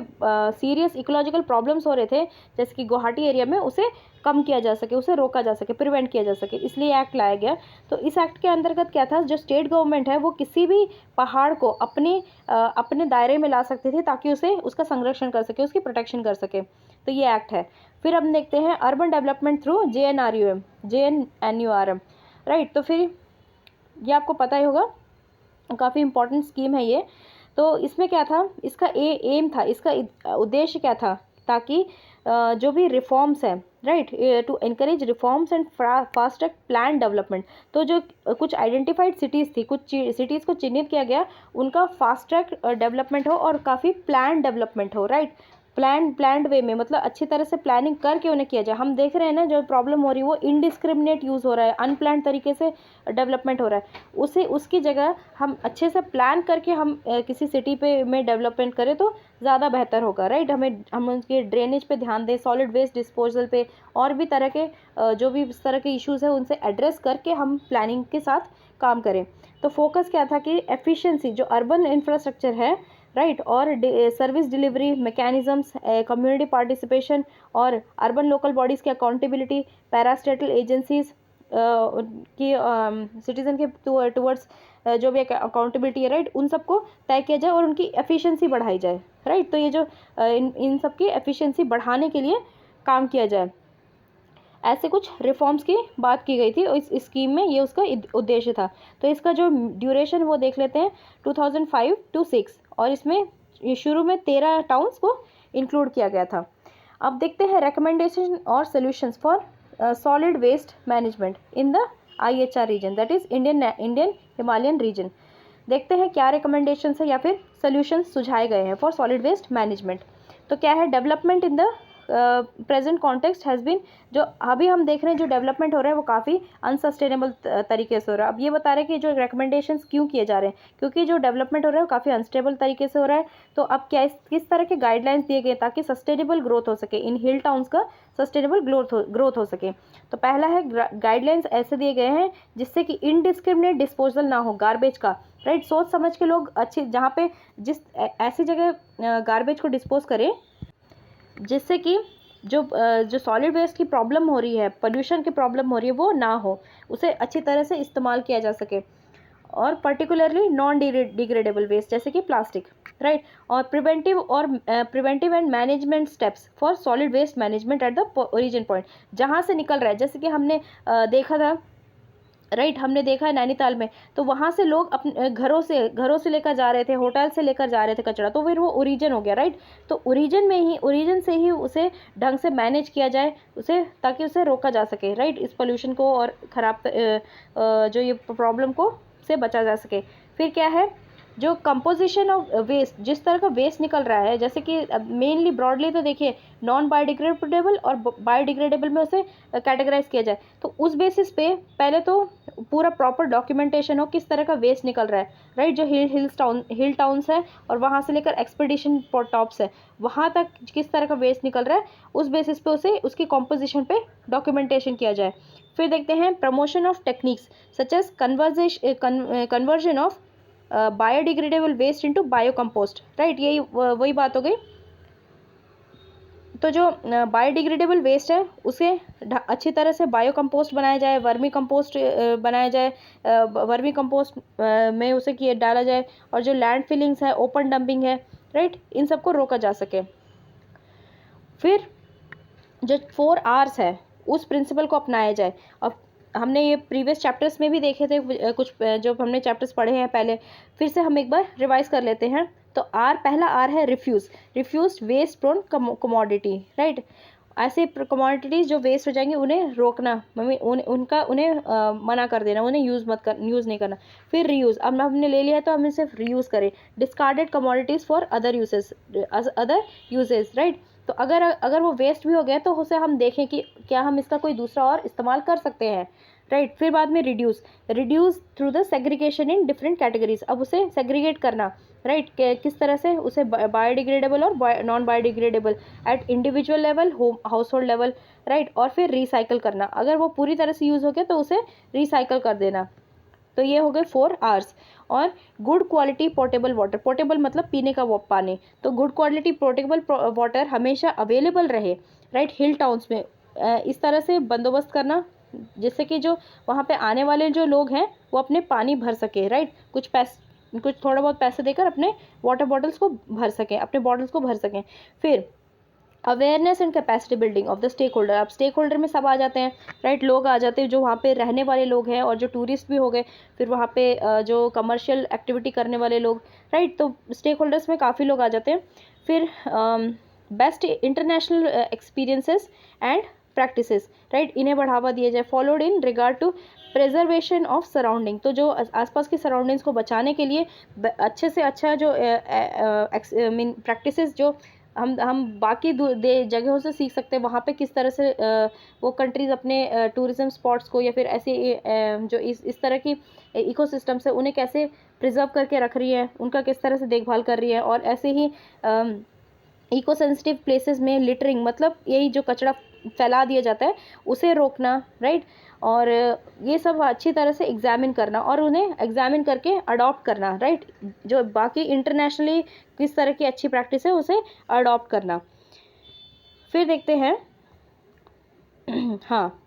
सीरियस इकोलॉजिकल प्रॉब्लम्स हो रहे थे, जैसे कि गुवाहाटी एरिया में, उसे कम किया जा सके, उसे रोका जा सके, प्रिवेंट किया जा सके, इसलिए एक्ट लाया गया। तो इस एक्ट के अंतर्गत क्या था, जो स्टेट गवर्नमेंट है वो किसी भी पहाड़ को अपने दायरे में ला सकती थी, ताकि उसका संरक्षण कर सके, उसकी प्रोटेक्शन कर सके। तो ये एक्ट है। फिर अब देखते हैं urban development through JNRUM, right. तो फिर ये आपको पता ही होगा, काफ़ी इंपॉर्टेंट स्कीम है ये। तो इसमें क्या था, इसका एम था, इसका उद्देश्य क्या था, ताकि जो भी रिफॉर्म्स हैं, right, to encourage reforms and fast track plan development. तो जो कुछ आइडेंटिफाइड सिटीज़ थी, कुछ सिटीज़ को चिन्हित किया गया, उनका फास्ट ट्रैक डेवलपमेंट हो और काफ़ी प्लान डेवलपमेंट हो, राइट, प्लान्ड वे में, मतलब अच्छी तरह से प्लानिंग करके उन्हें किया जाए। हम देख रहे हैं ना, जो प्रॉब्लम हो रही है वो इनडिस्क्रिमिनेट यूज़ हो रहा है, अनप्लान्ड तरीके से डेवलपमेंट हो रहा है। उसकी जगह हम अच्छे से प्लान करके हम किसी सिटी में डेवलपमेंट करें तो ज़्यादा बेहतर होगा, राइट। हम उनके ड्रेनेज पे ध्यान दें, सॉलिड वेस्ट डिस्पोजल पे, और भी तरह के जो भी इस तरह के इश्यूज़ है उनसे एड्रेस करके हम प्लानिंग के साथ काम करें। तो फोकस क्या था कि एफिशिएंसी, जो अर्बन इंफ्रास्ट्रक्चर है, राइट, और service delivery mechanisms, community participation और अर्बन लोकल बॉडीज़ की अकाउंटेबिलिटी, पैरास्टेटल एजेंसीज़ की सिटीज़न के टूवर्ड्स जो भी अकाउंटेबिलिटी है, राइट, उन सबको तय किया जाए और उनकी एफिशिएंसी बढ़ाई जाए, राइट। तो ये जो इन सब की एफिशिएंसी बढ़ाने के लिए काम किया जाए, ऐसे कुछ रिफॉर्म्स की बात की गई थी और इस स्कीम में ये उसका उद्देश्य था। तो इसका जो ड्यूरेशन वो देख लेते हैं, 2005 to 6, और इसमें शुरू में 13 टाउन्स को इंक्लूड किया गया था। अब देखते हैं रिकमेंडेशन और solutions for solid waste management in the IHR region, that is Indian Himalayan region. देखते हैं क्या रिकमेंडेशंस है या फिर सोल्यूशंस सुझाए गए हैं फॉर सॉलिड वेस्ट मैनेजमेंट। तो क्या है, development in the present context has been, जो अभी हम देख रहे हैं जो डेवलपमेंट हो रहा है वो काफ़ी अनसस्टेनेबल तरीके से हो रहा है। अब ये बता रहे हैं कि जो रिकमेंडेशंस क्यों किए जा रहे हैं, क्योंकि जो डेवलपमेंट हो रहा है वो काफ़ी अनस्टेबल तरीके से हो रहा है। तो अब क्या किस तरह के गाइडलाइंस दिए गए ताकि सस्टेनेबल ग्रोथ हो सके, इन हिल टाउन्स का सस्टेनेबल ग्रोथ हो सके। तो पहला है गाइडलाइंस ऐसे दिए गए हैं जिससे कि इनडिस्क्रिमिनेट डिस्पोजल ना हो गार्बेज का, राइट। सोच समझ के लोग अच्छी जहाँ पे जिस ऐसी जगह गार्बेज को डिस्पोज करें जिससे कि जो सॉलिड वेस्ट की प्रॉब्लम हो रही है, पोल्यूशन की प्रॉब्लम हो रही है, वो ना हो, उसे अच्छी तरह से इस्तेमाल किया जा सके। और पर्टिकुलरली नॉन डिग्रेडेबल वेस्ट जैसे कि प्लास्टिक, राइट। और preventive and management steps for solid waste management at the origin point, जहाँ से निकल रहा है। जैसे कि हमने देखा था, राइट, हमने देखा है नैनीताल में, तो वहाँ से लोग अपने घरों से लेकर जा रहे थे, होटल से लेकर जा रहे थे कचरा, तो फिर वो ओरिजिन हो गया, राइट। तो ओरिजिन से ही उसे ढंग से मैनेज किया जाए, उसे ताकि उसे रोका जा सके, राइट, इस पोल्यूशन को और ख़राब जो ये प्रॉब्लम को से बचा जा सके। फिर क्या है, जो कंपोजिशन ऑफ वेस्ट, जिस तरह का वेस्ट निकल रहा है, जैसे कि मेनली ब्रॉडली तो देखिए नॉन बायोडिग्रेडेबल और बायोडिग्रेडेबल में उसे कैटेगराइज किया जाए, तो उस बेसिस पे पहले तो पूरा प्रॉपर डॉक्यूमेंटेशन हो किस तरह का वेस्ट निकल रहा है, राइट। जो हिल टाउन्स है और वहाँ से लेकर एक्सपीडिशन टॉप्स है, वहाँ तक किस तरह का वेस्ट निकल रहा है, उस बेसिस पे उसे उसकी कॉम्पोजिशन पे डॉक्यूमेंटेशन किया जाए। फिर देखते हैं promotion of techniques such as conversion of biodegradable waste into biocompost, right. यही वही बात हो गई। तो जो बायोडिग्रेडेबल वेस्ट है उसे अच्छी तरह से बायोकम्पोस्ट बनाया जाए, वर्मी कंपोस्ट बनाया जाए, वर्मी कंपोस्ट में उसे डाला जाए, और जो लैंड फिलिंग्स है, ओपन डंपिंग है, राइट, इन सबको रोका जा सके। फिर जो 4 Rs है उस प्रिंसिपल को अपनाया जाए। अब हमने ये प्रीवियस चैप्टर्स में भी देखे थे, कुछ जो हमने चैप्टर्स पढ़े हैं पहले, फिर से हम एक बार रिवाइज कर लेते हैं। तो पहला आर है refuse waste prone commodity, right. ऐसे कमोडिटीज जो वेस्ट हो जाएंगे उन्हें रोकना, उन्हें मना कर देना, उन्हें यूज़ नहीं करना। फिर रीयूज़, अब हमने ले लिया तो हम इसे रीयूज़ करें। Discarded commodities for other uses, right. तो अगर वो वेस्ट भी हो गया तो उसे हम देखें कि क्या हम इसका कोई दूसरा और इस्तेमाल कर सकते हैं, राइट। फिर बाद में reduce through the segregation in different categories, अब उसे सेग्रीगेट करना, राइट, किस तरह से उसे बायोडिग्रेडेबल और non biodegradable eight individual level, house hold level, right. और फिर रिसाइकल करना, अगर वो पूरी तरह से यूज़ हो गया तो उसे रिसाइकल कर देना। तो ये हो गए 4 Rs। और good quality portable water, portable मतलब पीने का पानी, तो गुड क्वालिटी पोर्टेबल वाटर हमेशा अवेलेबल रहे, राइट, हिल टाउन्स में। इस तरह से बंदोबस्त करना जिससे कि जो वहाँ पे आने वाले जो लोग हैं वो अपने पानी भर सके, राइट, कुछ थोड़ा बहुत पैसे देकर अपने वाटर बॉटल्स को भर सकें, अपने बॉटल्स को भर सकें। फिर awareness and capacity building of the stakeholder, अब स्टेक होल्डर में सब आ जाते हैं, राइट, लोग आ जाते हैं जो वहाँ पे रहने वाले लोग हैं और जो टूरिस्ट भी हो गए, फिर वहाँ पे जो कमर्शियल एक्टिविटी करने वाले लोग, राइट। तो स्टेक होल्डर्स में काफ़ी लोग आ जाते हैं। फिर best international experiences and practices, right, इन्हें बढ़ावा दिया जाए। Followed in regard to preservation of surrounding, तो जो आसपास की सराउंडिंग्स को बचाने के लिए अच्छे से अच्छा जो मीन प्रैक्टिसेस जो हम बाकी जगहों से सीख सकते हैं, वहाँ पे किस तरह से वो कंट्रीज़ अपने टूरिज्म स्पॉट्स को या फिर ऐसे जो इस तरह की इकोसिस्टम से उन्हें कैसे प्रिजर्व करके रख रही है, उनका किस तरह से देखभाल कर रही है। और ऐसे ही इको सेंसिटिव प्लेसेस में लिटरिंग मतलब यही जो कचरा फैला दिया जाता है उसे रोकना, राइट। और ये सब अच्छी तरह से एग्जामिन करना और उन्हें एग्जामिन करके अडॉप्ट करना, राइट, जो बाकी इंटरनेशनली किस तरह की अच्छी प्रैक्टिस है उसे अडॉप्ट करना। फिर देखते हैं हाँ,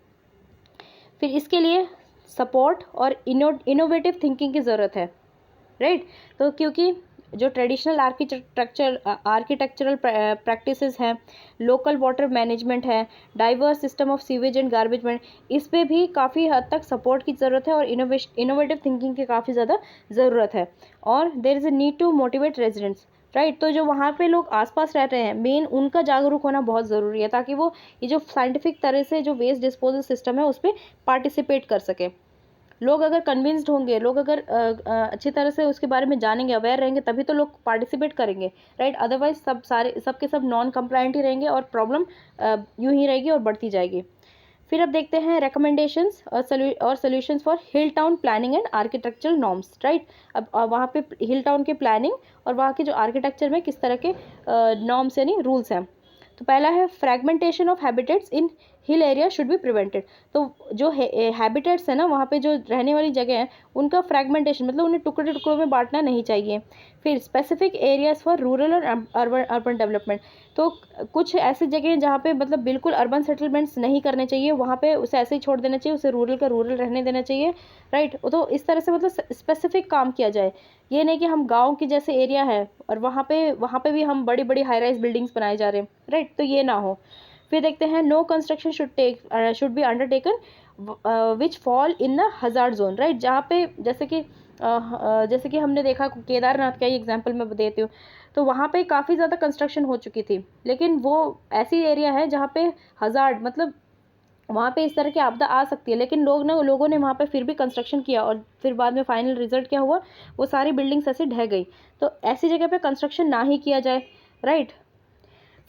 फिर इसके लिए सपोर्ट और इनोवेटिव थिंकिंग की ज़रूरत है, राइट। तो क्योंकि जो ट्रेडिशनल आर्किटेक्चरल प्रैक्टिसेस हैं, लोकल वाटर मैनेजमेंट है, diverse system of sewage and garbage management, इस पे भी काफ़ी हद तक सपोर्ट की ज़रूरत है और इनोवेटिव थिंकिंग की काफ़ी ज़्यादा ज़रूरत है। और there is a need to motivate residents, right. तो जो वहाँ पे लोग आसपास रहते हैं मेन उनका जागरूक होना बहुत ज़रूरी है ताकि वो ये जो साइंटिफिक तरह से जो वेस्ट डिस्पोजल सिस्टम है उस पर पार्टिसिपेट कर सके। लोग अगर कन्विंस्ड होंगे, लोग अगर अच्छी तरह से उसके बारे में जानेंगे, अवेयर रहेंगे, तभी तो लोग पार्टिसिपेट करेंगे, राइट। अदरवाइज सब के सब नॉन कंप्लायंट ही रहेंगे और प्रॉब्लम यूं ही रहेगी और बढ़ती जाएगी। फिर अब देखते हैं रिकमेंडेशंस और solutions for hill town planning and architectural norms, right. अब वहाँ पे हिल टाउन के प्लानिंग और वहाँ के जो आर्किटेक्चर में किस तरह के नॉर्म्स यानी रूल्स हैं। तो पहला है fragmentation of habitats in hill area should be prevented. तो जो हैबिटेट्स है ना, वहाँ पे जो रहने वाली जगह है, उनका फ्रेगमेंटेशन मतलब उन्हें टुकड़े टुकड़ों में बांटना नहीं चाहिए। फिर स्पेसिफिक एरियाज फॉर रूरल और अर्बन डेवलपमेंट। तो कुछ ऐसी जगह हैं जहाँ पे मतलब बिल्कुल अर्बन सेटलमेंट्स नहीं करने चाहिए, वहाँ पे उसे ऐसे ही छोड़ देना चाहिए, उसे रूरल का रूरल रहने देना चाहिए, राइट। तो इस तरह से मतलब स्पेसिफिक काम किया जाए। ये नहीं कि हम गांव के जैसे एरिया है और वहाँ पे भी हम बड़ी बड़ी हाई राइज बिल्डिंग्स बनाए जा रहे हैं, राइट। तो ये ना हो। फिर देखते हैं no construction should be undertaken which fall in the hazard zone, right. जहाँ पे जैसे कि हमने देखा केदारनाथ का ही एग्जांपल मैं देती हूँ, तो वहाँ पे काफ़ी ज़्यादा कंस्ट्रक्शन हो चुकी थी, लेकिन वो ऐसी एरिया है जहाँ पे हजार्ड मतलब वहाँ पे इस तरह की आपदा आ सकती है, लेकिन लोगों ने वहाँ पे फिर भी कंस्ट्रक्शन किया और फिर बाद में फाइनल रिजल्ट क्या हुआ, वो सारी बिल्डिंग्स ऐसे ढह गई। तो ऐसी जगह पे कंस्ट्रक्शन ना ही किया जाए, राइट।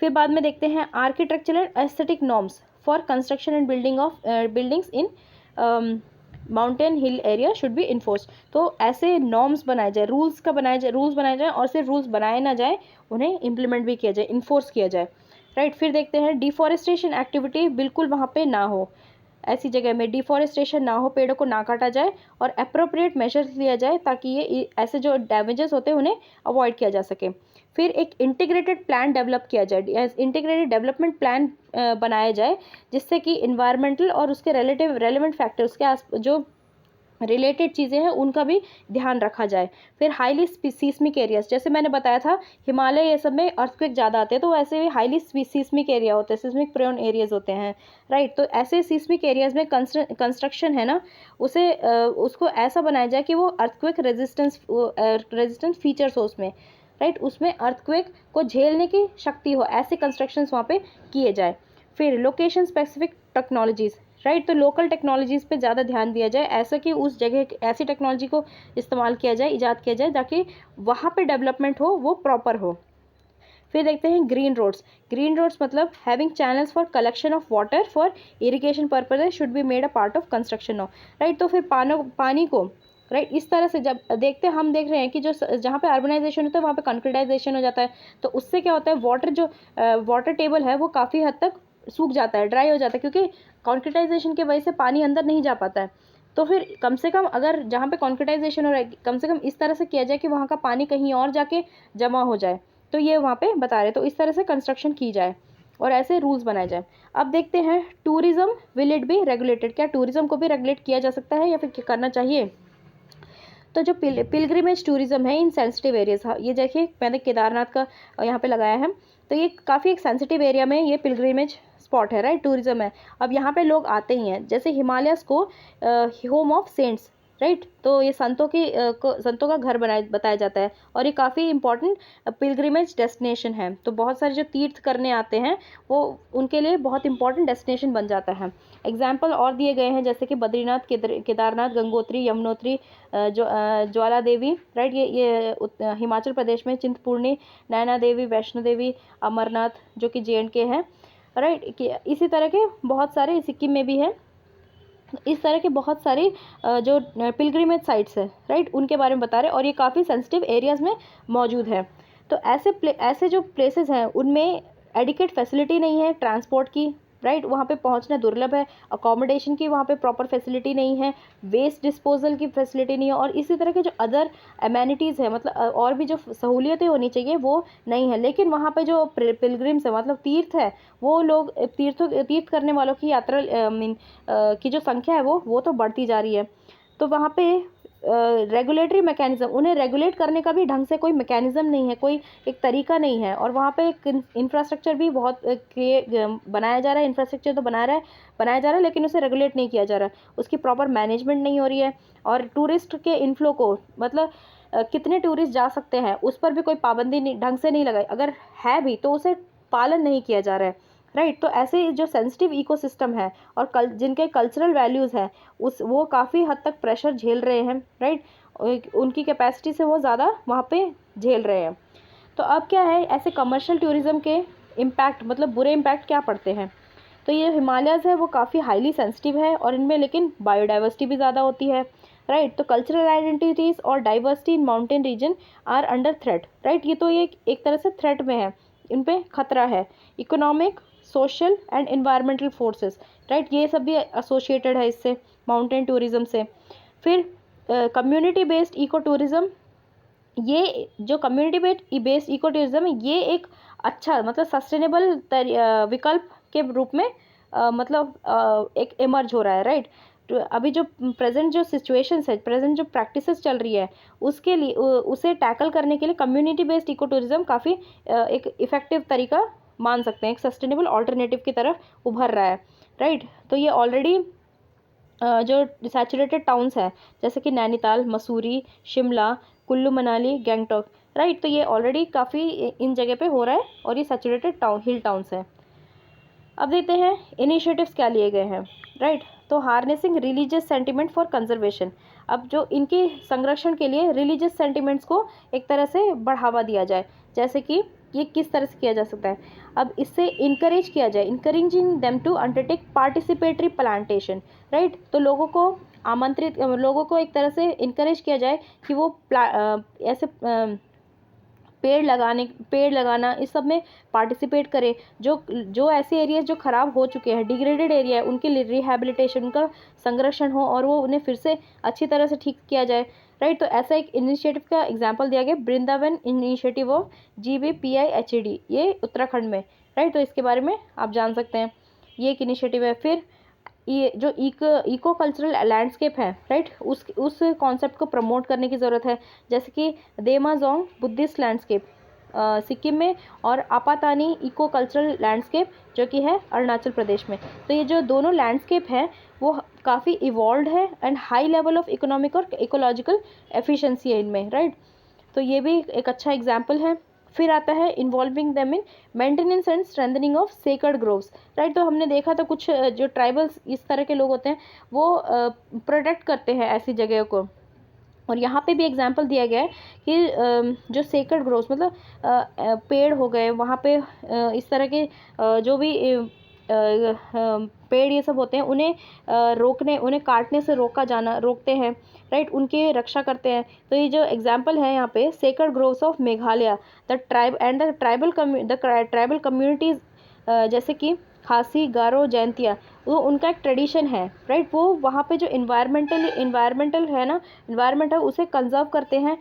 फिर बाद में देखते हैं architectural aesthetic norms for construction and buildings in mountain hill area should be enforce. तो ऐसे नॉर्म्स बनाए जाए, रूल्स बनाए जाए और सिर्फ रूल्स बनाए ना जाए, उन्हें इम्प्लीमेंट भी किया जाए, इन्फोर्स किया जाए, राइट। फिर देखते हैं डिफॉरेस्टेशन एक्टिविटी बिल्कुल वहाँ पे ना हो, ऐसी जगह में डिफॉरेस्टेशन ना हो, पेड़ों को ना काटा जाए और अप्रोप्रिएट मेजर्स लिया जाए ताकि ये ऐसे जो डैमेजेस होते हैं उन्हें अवॉइड किया जा सके। फिर एक इंटीग्रेटेड प्लान डेवलप किया जाए, इंटीग्रेटेड डेवलपमेंट प्लान बनाया जाए, जिससे कि इन्वायरमेंटल और उसके रेलेवेंट फैक्टर्स के जो रिलेटेड चीज़ें हैं उनका भी ध्यान रखा जाए। फिर हाईली सीस्मिक एरियाज, जैसे मैंने बताया था हिमालय ये सब में अर्थक्वेक ज़्यादा आते हैं, तो वैसे भी हाईली सीस्मिक एरिया होते हैं, सीस्मिक प्रोन एरियाज होते हैं, राइट। तो ऐसे सीस्मिक एरियाज में कंस्ट्रक्शन है ना, उसको ऐसा बनाया जाए कि वो अर्थक्वेक रेजिस्टेंस फीचर्स हो उसमें, राइट। उसमें अर्थक्वेक को झेलने की शक्ति हो, ऐसे कंस्ट्रक्शंस वहाँ पे किए जाए। फिर लोकेशन स्पेसिफिक टेक्नोलॉजीज़, राइट। तो लोकल टेक्नोलॉजीज़ पे ज़्यादा ध्यान दिया जाए, ऐसा कि उस जगह ऐसी टेक्नोलॉजी को इस्तेमाल किया जाए, ईजाद किया जाए, ताकि वहाँ पे डेवलपमेंट हो वो प्रॉपर हो। फिर देखते हैं ग्रीन रोड्स मतलब having channels for collection of water for irrigation purpose should be made a part of construction of, right. तो फिर पानी को, राइट, इस तरह से जब हम देख रहे हैं कि जो जहाँ पे अर्बनाइजेशन होता है वहाँ पे कंक्रीटाइजेशन हो जाता है, तो उससे क्या होता है, वाटर टेबल है वो काफ़ी हद तक सूख जाता है, ड्राई हो जाता है, क्योंकि कॉन्क्रीटाइजेशन की वजह से पानी अंदर नहीं जा पाता है। तो फिर कम से कम अगर जहाँ पे कॉन्क्रीटाइजेशन हो रहा है, कम से कम इस तरह से किया जाए कि वहाँ का पानी कहीं और जाके जमा हो जाए, तो ये वहाँ पे बता रहे, तो इस तरह से कंस्ट्रक्शन की जाए और ऐसे रूल्स बनाए जाए। अब देखते हैं tourism will it be regulated, क्या टूरिज्म को भी रेगुलेट किया जा सकता है या फिर करना चाहिए। तो जो पिलग्रिमेज टूरिज्म है इन सेंसिटिव एरियाज, ये देखिए मैंने केदारनाथ का यहाँ पे लगाया है, तो ये काफ़ी एक सेंसिटिव एरिया में ये पिलग्रिमेज स्पॉट है, राइट, टूरिज्म है। अब यहाँ पे लोग आते ही हैं, जैसे हिमालयस को होम ऑफ सेंट्स, राइट। तो ये संतों का घर बताया जाता है और ये काफ़ी इंपॉर्टेंट पिलग्रिमेज डेस्टिनेशन है। तो बहुत सारे जो तीर्थ करने आते हैं वो उनके लिए बहुत इंपॉर्टेंट डेस्टिनेशन बन जाता है। एग्जाम्पल और दिए गए हैं, जैसे कि बद्रीनाथ, केदारनाथ, गंगोत्री, यमुनोत्री, ज्वाला देवी, राइट। ये हिमाचल प्रदेश में चिंतपूर्णी, नैना देवी, वैष्णो देवी, अमरनाथ जो कि JNK है, राइट। इसी तरह के बहुत सारे, सिक्किम में भी है, इस तरह के बहुत सारी जो पिलग्रिमेज साइट्स है, राइट, उनके बारे में बता रहे हैं और ये काफ़ी सेंसिटिव एरियाज़ में मौजूद है। तो ऐसे जो प्लेसेस हैं उनमें एडिक्वेट फैसिलिटी नहीं है ट्रांसपोर्ट की, राइट, वहाँ पे पहुँचना दुर्लभ है, अकोमोडेशन की वहाँ पे प्रॉपर फैसिलिटी नहीं है, वेस्ट डिस्पोजल की फैसिलिटी नहीं है, और इसी तरह के जो अदर अमेनिटीज़ है, मतलब और भी जो सहूलियतें होनी चाहिए वो नहीं है। लेकिन वहाँ पे जो पिलग्रिम्स है, मतलब तीर्थ है, वो लोग तीर्थ करने वालों की यात्रा की जो संख्या है वो तो बढ़ती जा रही है। तो वहाँ पे रेगुलेटरी मैकेनिज़्म, उन्हें रेगुलेट करने का भी ढंग से कोई मैकेनिज़्म नहीं है, कोई एक तरीका नहीं है, और वहाँ पे एक इंफ्रास्ट्रक्चर भी बहुत बनाया जा रहा है, इंफ्रास्ट्रक्चर तो बनाया जा रहा है, लेकिन उसे रेगुलेट नहीं किया जा रहा है, उसकी प्रॉपर मैनेजमेंट नहीं हो रही है। और टूरिस्ट के इनफ्लो को, मतलब कितने टूरिस्ट जा सकते हैं उस पर भी कोई पाबंदी ढंग से नहीं लगाई, अगर है भी तो उसे पालन नहीं किया जा रहा है, राइट। तो ऐसे जो सेंसिटिव इकोसिस्टम है और जिनके कल्चरल वैल्यूज़ हैं वो काफ़ी हद तक प्रेशर झेल रहे हैं, राइट। उनकी कैपेसिटी से वो ज़्यादा वहाँ पे झेल रहे हैं। तो अब क्या है, ऐसे कमर्शियल टूरिज़्म के इम्पैक्ट, मतलब बुरे इम्पैक्ट क्या पड़ते हैं। तो ये हिमालयज़ है वो काफ़ी हाईली सेंसिटिव है और इनमें लेकिन बायोडाइवर्सिटी भी ज़्यादा होती है, राइट। तो कल्चरल आइडेंटिटीज़ और diversity in mountain region are under threat, right. ये तो ये एक तरह से थ्रेट में है, इन पे खतरा है। Economic, social and environmental forces, right, ये सब भी एसोसिएटेड है इससे, माउंटेन टूरिज़्म से। फिर कम्युनिटी बेस्ड इको टूरिज़्म, ये जो कम्युनिटी बेस्ड इको टूरिज़्म है ये एक अच्छा मतलब सस्टेनेबल विकल्प के रूप में एक इमर्ज हो रहा है, राइट। तो अभी जो प्रेजेंट जो सिचुएशंस है, प्रेजेंट जो प्रैक्टिसेस चल रही है, उसके लिए उसे टैकल करने के लिए कम्युनिटी बेस्ड इको टूरिज़्म काफ़ी एक इफ़ेक्टिव तरीका मान सकते हैं, एक सस्टेनेबल ऑल्टरनेटिव की तरफ उभर रहा है, राइट। तो ये ऑलरेडी जो सैचुरेटेड टाउन्स हैं जैसे कि नैनीताल, मसूरी, शिमला, कुल्लू मनाली, गैंगटॉक, राइट, तो ये ऑलरेडी काफ़ी इन जगह पे हो रहा है और ये सैचुरेटेड हिल टाउन्स हैं। अब देखते हैं इनिशिएटिव्स क्या लिए गए हैं, राइट। तो harnessing religious sentiment for conservation, अब जो इनके संरक्षण के लिए रिलीजियस सेंटिमेंट्स को एक तरह से बढ़ावा दिया जाए, जैसे कि ये किस तरह से किया जा सकता है। अब इससे इनकरेज किया जाए, encouraging them to undertake participatory plantation, right. तो लोगों को एक तरह से इनकरेज किया जाए कि वो ऐसे पेड़ लगाना इस सब में पार्टिसिपेट करें। जो ऐसे एरियाज जो ख़राब हो चुके हैं, डिग्रेडेड एरिया है, उनके रिहैबिलिटेशन, उनका संरक्षण हो और वो उन्हें फिर से अच्छी तरह से ठीक किया जाए, राइट। तो ऐसा एक इनिशिएटिव का एग्जांपल दिया गया, वृंदावन इनिशिएटिव ऑफ GBPIHED, ये उत्तराखंड में, राइट। तो इसके बारे में आप जान सकते हैं, ये एक इनिशिएटिव है। फिर ये जो इको कल्चरल लैंडस्केप है, राइट, उस कॉन्सेप्ट को प्रमोट करने की ज़रूरत है, जैसे कि देमाजोंग बुद्धिस्ट लैंडस्केप सिक्किम में और आपातानी इको कल्चरल लैंडस्केप जो कि है अरुणाचल प्रदेश में। तो ये जो दोनों लैंडस्केप हैं वो काफ़ी इवॉल्व है and high level of economic और इकोलॉजिकल एफिशिएंसी है इनमें, राइट। तो ये भी एक अच्छा एग्जाम्पल है। फिर आता है involving them in maintenance and strengthening of sacred groves, right. तो हमने देखा था कुछ जो ट्राइबल्स इस तरह के लोग होते हैं वो प्रोटेक्ट करते हैं ऐसी जगह को, और यहाँ पे भी एग्जाम्पल दिया गया है कि जो सेक्रेड ग्रोव्स मतलब पेड़ हो गए वहाँ पे इस तरह के जो भी पेड़ ये सब होते हैं उन्हें काटने से रोकते हैं, राइट, उनकी रक्षा करते हैं। तो ये जो एग्जाम्पल है यहाँ पे sacred groves of Meghalaya, the tribal communities जैसे कि खासी, गारो, जैंतिया, वो उनका एक ट्रेडिशन है, राइट। वो वहाँ पे जो इन्वायरमेंटल है ना, इन्वायरमेंट है उसे कंजर्व करते हैं,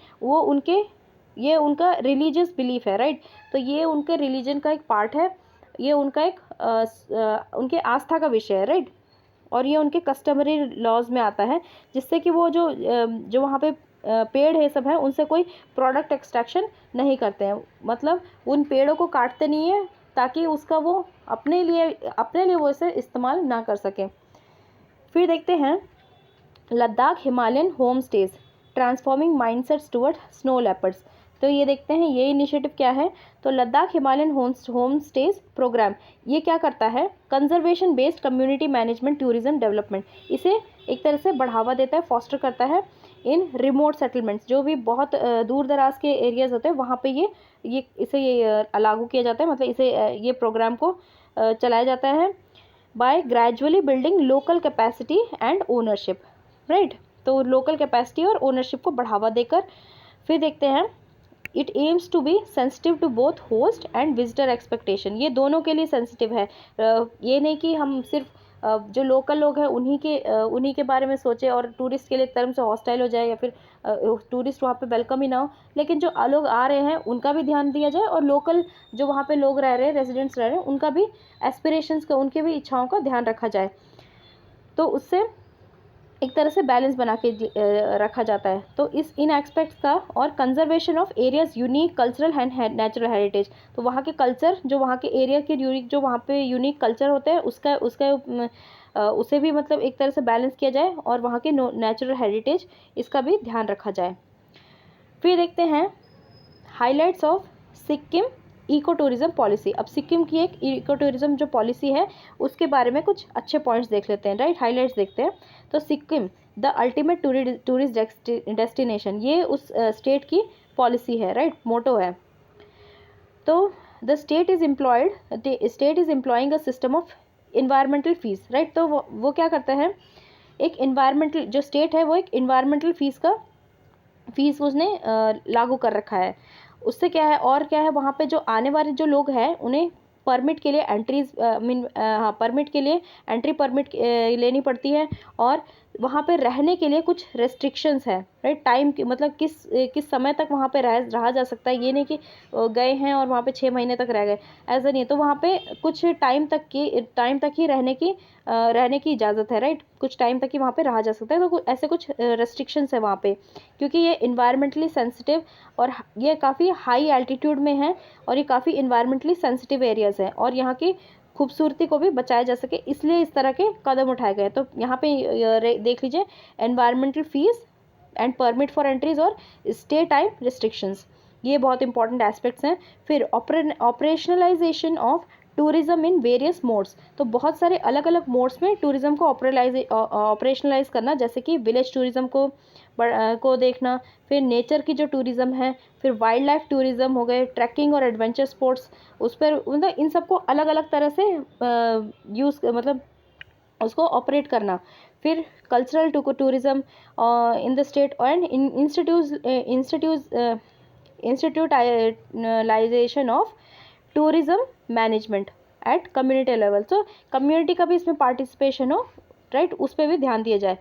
ये उनका रिलीजियस बिलीफ है, राइट। तो ये उनके रिलीजन का एक पार्ट है, ये उनका एक उनके आस्था का विषय है, राइट। और ये उनके कस्टमरी लॉज में आता है, जिससे कि वो जो वहाँ पे पेड़ है सब है उनसे कोई प्रोडक्ट एक्सट्रैक्शन नहीं करते हैं, मतलब उन पेड़ों को काटते नहीं है ताकि उसका वो अपने लिए वो इसे इस्तेमाल ना कर सकें। फिर देखते हैं Ladakh Himalayan home stage transforming mindsets toward snow leopards. तो ये देखते हैं ये इनिशिएटिव क्या है। तो Ladakh Himalayan home stage program ये क्या करता है, conservation based community management tourism development, इसे एक तरह से बढ़ावा देता है, फॉस्टर करता है इन रिमोट सेटलमेंट्स, जो भी बहुत दूर दराज के एरियाज़ होते हैं वहाँ पे इसे लागू किया जाता है, मतलब ये प्रोग्राम को चलाया जाता है by gradually building local capacity and ownership, right. तो लोकल कैपेसिटी और ओनरशिप को बढ़ावा देकर। फिर देखते हैं it aims to be sensitive to both host and visitor expectation, ये दोनों के लिए सेंसिटिव है। ये नहीं कि हम सिर्फ जो लोकल लोग हैं उन्हीं के बारे में सोचें और टूरिस्ट के लिए एक तरह से हॉस्टाइल हो जाए या फिर टूरिस्ट वहाँ पे वेलकम ही ना हो, लेकिन जो लोग आ रहे हैं उनका भी ध्यान दिया जाए और लोकल जो वहाँ पे लोग रह रहे हैं, रेजिडेंट्स रह रहे हैं, उनका भी एस्पिरेशंस का, उनके भी इच्छाओं का ध्यान रखा जाए। तो उससे एक तरह से बैलेंस बना के रखा जाता है। तो इन एस्पेक्ट्स का और conservation of areas unique cultural and natural heritage, तो वहाँ के कल्चर जो वहाँ के एरिया के यूनिक जो वहाँ पे यूनिक कल्चर होते हैं उसे भी मतलब एक तरह से बैलेंस किया जाए और वहाँ के नेचुरल हेरिटेज इसका भी ध्यान रखा जाए। फिर देखते हैं highlights of Sikkim ecotourism policy. अब सिक्किम की एक इको टूरिज्म जो पॉलिसी है उसके बारे में कुछ अच्छे पॉइंट्स देख लेते हैं, राइट, हाईलाइट्स देखते हैं। तो Sikkim the ultimate tourist destination, ये उस स्टेट की पॉलिसी है, राइट, मोटो है। तो the state is employing a system of environmental fees, right. तो वो क्या करता है, एक इन्वायरमेंटल, जो स्टेट है वो एक इन्वायरमेंटल फीस उसने लागू कर रखा है। उससे क्या है, और क्या है, वहाँ पे जो आने वाले जो लोग हैं उन्हें परमिट के लिए परमिट के लिए एंट्री परमिट लेनी पड़ती है, और वहाँ पे रहने के लिए कुछ रेस्ट्रिक्शंस है, राइट। टाइम की, मतलब किस समय तक वहाँ पे रहा जा सकता है, ये नहीं कि गए हैं और वहाँ पे 6 महीने तक रह गए, ऐसा नहीं है। तो वहाँ पे कुछ टाइम तक ही रहने की इजाज़त है, राइट, कुछ टाइम तक ही वहाँ पे रहा जा सकता है। तो ऐसे कुछ रेस्ट्रिक्शंस है वहाँ पे, क्योंकि ये इन्वायरमेंटली सेंसिटिव और ये काफ़ी हाई एल्टीट्यूड में है, और ये काफ़ी इन्वायरमेंटली सेंसिटिव एरियाज़ हैं, और यहाँ की खूबसूरती को भी बचाया जा सके, इसलिए इस तरह के कदम उठाए गए। तो यहाँ पे देख लीजिए, environmental fees and permit for entries और स्टे टाइम रिस्ट्रिक्शंस, ये बहुत इंपॉर्टेंट एस्पेक्ट्स हैं। फिर operationalisation of tourism in various modes, तो बहुत सारे अलग अलग मोड्स में टूरिज्म को ऑपरेशनलाइज करना, जैसे कि विलेज टूरिज्म को देखना, फिर नेचर की जो टूरिज्म है, फिर वाइल्ड लाइफ टूरिज्म हो गए, ट्रैकिंग और एडवेंचर स्पोर्ट्स, उस पर मतलब इन सबको अलग अलग तरह से मतलब उसको ऑपरेट करना। फिर cultural tourism in the state and institutionalization of tourism management at community level, तो कम्युनिटी का भी इसमें पार्टिसिपेशन हो, राइट, उस पर भी ध्यान दिया जाए।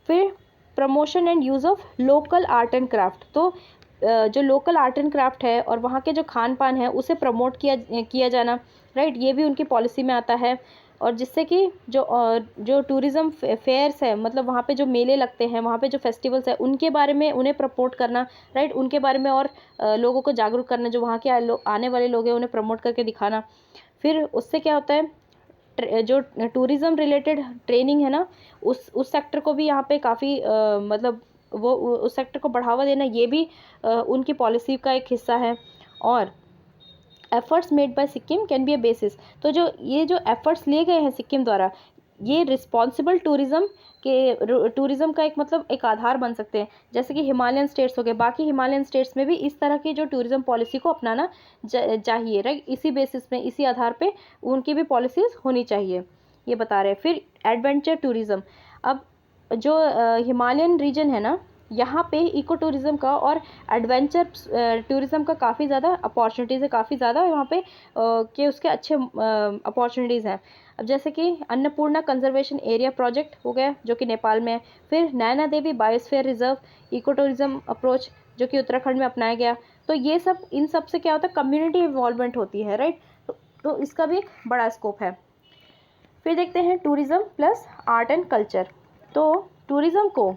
फिर promotion and use of local art and craft, तो जो लोकल आर्ट एंड क्राफ्ट है और वहाँ के जो खान पान है उसे प्रमोट किया जाना, राइट, ये भी उनकी पॉलिसी में आता है। और जिससे कि जो टूरिज़्म फेयर्स है, मतलब वहाँ पे जो मेले लगते हैं, वहाँ पे जो फेस्टिवल्स है, उनके बारे में उन्हें प्रमोट करना, राइट, उनके बारे में और लोगों को जागरूक करना, जो वहाँ के आने वाले लोग हैं उन्हें प्रमोट करके दिखाना। फिर उससे क्या होता है, जो टूरिज़्म रिलेटेड ट्रेनिंग है ना, उस सेक्टर को भी यहाँ पे काफ़ी मतलब वो उस सेक्टर को बढ़ावा देना, ये भी उनकी पॉलिसी का एक हिस्सा है। और efforts made by Sikkim can be A basis, तो ये जो एफर्ट्स लिए गए हैं सिक्किम द्वारा, ये रिस्पॉन्सिबल टूरिज़्म का एक आधार बन सकते हैं। जैसे कि हिमालयन स्टेट्स हो गए, बाकी हिमालयन स्टेट्स में भी इस तरह की जो टूरिज़्म पॉलिसी को अपनाना चाहिए, राइट, इसी बेसिस में, इसी आधार पे उनकी भी पॉलिसीज़ होनी चाहिए, ये बता रहे हैं। फिर एडवेंचर टूरिज़्म, अब जो हिमालयन रीजन है ना, यहाँ पे इको टूरिज़्म का और एडवेंचर टूरिज़्म का काफ़ी ज़्यादा अपॉर्चुनिटीज़ है, काफ़ी ज़्यादा वहाँ पे कि उसके अच्छे अपॉर्चुनिटीज़ हैं। अब जैसे कि अन्नपूर्णा कंजर्वेशन एरिया प्रोजेक्ट हो गया, जो कि नेपाल में है। फिर Naina Devi biosphere reserve eco tourism approach, जो कि उत्तराखंड में अपनाया गया। तो ये सब, इन सब से क्या होता है, कम्युनिटी इन्वॉल्वमेंट होती है, राइट, तो इसका भी एक बड़ा स्कोप है। फिर देखते हैं tourism plus art and culture. तो टूरिज़्म को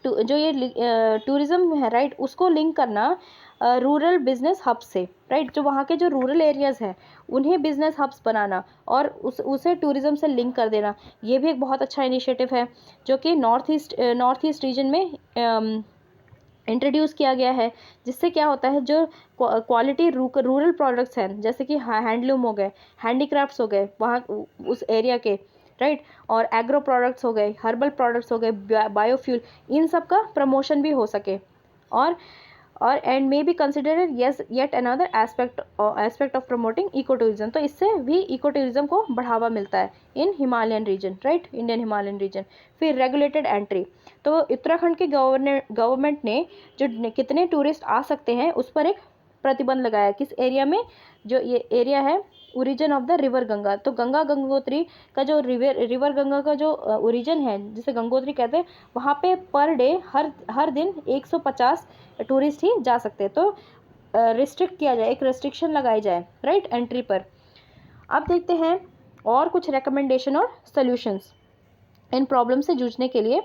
जो ये टूरिज़्म है, राइट, उसको लिंक करना रूरल बिजनेस हब से, राइट, जो वहाँ के जो रूरल एरियाज़ हैं उन्हें बिजनेस हब्स बनाना और उसे टूरिज़्म से लिंक कर देना, ये भी एक बहुत अच्छा इनिशिएटिव है, जो कि नॉर्थ ईस्ट रीजन में इंट्रोड्यूस किया गया है। जिससे क्या होता है, जो क्वालिटी रूरल प्रोडक्ट्स हैं, जैसे कि हैंडलूम हो गए, हैंडीक्राफ्ट्स हो गए वहाँ उस एरिया के, राइट, और एग्रो प्रोडक्ट्स हो गए, हर्बल प्रोडक्ट्स हो गए, बायोफ्यूल, इन सब का प्रमोशन भी हो सके। और and may be consider yet another aspect of promoting eco tourism, तो इससे भी इको टूरिज्म को बढ़ावा मिलता है in Himalayan region, right, Indian Himalayan region. फिर रेगुलेटेड एंट्री, तो उत्तराखंड के गवर्नमेंट ने जो कितने टूरिस्ट आ सकते हैं उस पर एक प्रतिबंध लगाया। किस एरिया में, जो ये एरिया है origin of the river Ganga, तो गंगा गंगोत्री का जो रिवर गंगा का जो ओरिजिन है, जिसे गंगोत्री कहते हैं, वहाँ पे पर डे हर दिन 150 टूरिस्ट ही जा सकते हैं। तो रिस्ट्रिक्ट किया जाए, एक रेस्ट्रिक्शन लगाई जाए, राइट, एंट्री पर। अब देखते हैं और कुछ रिकमेंडेशन और सॉल्यूशंस इन प्रॉब्लम से जूझने के लिए।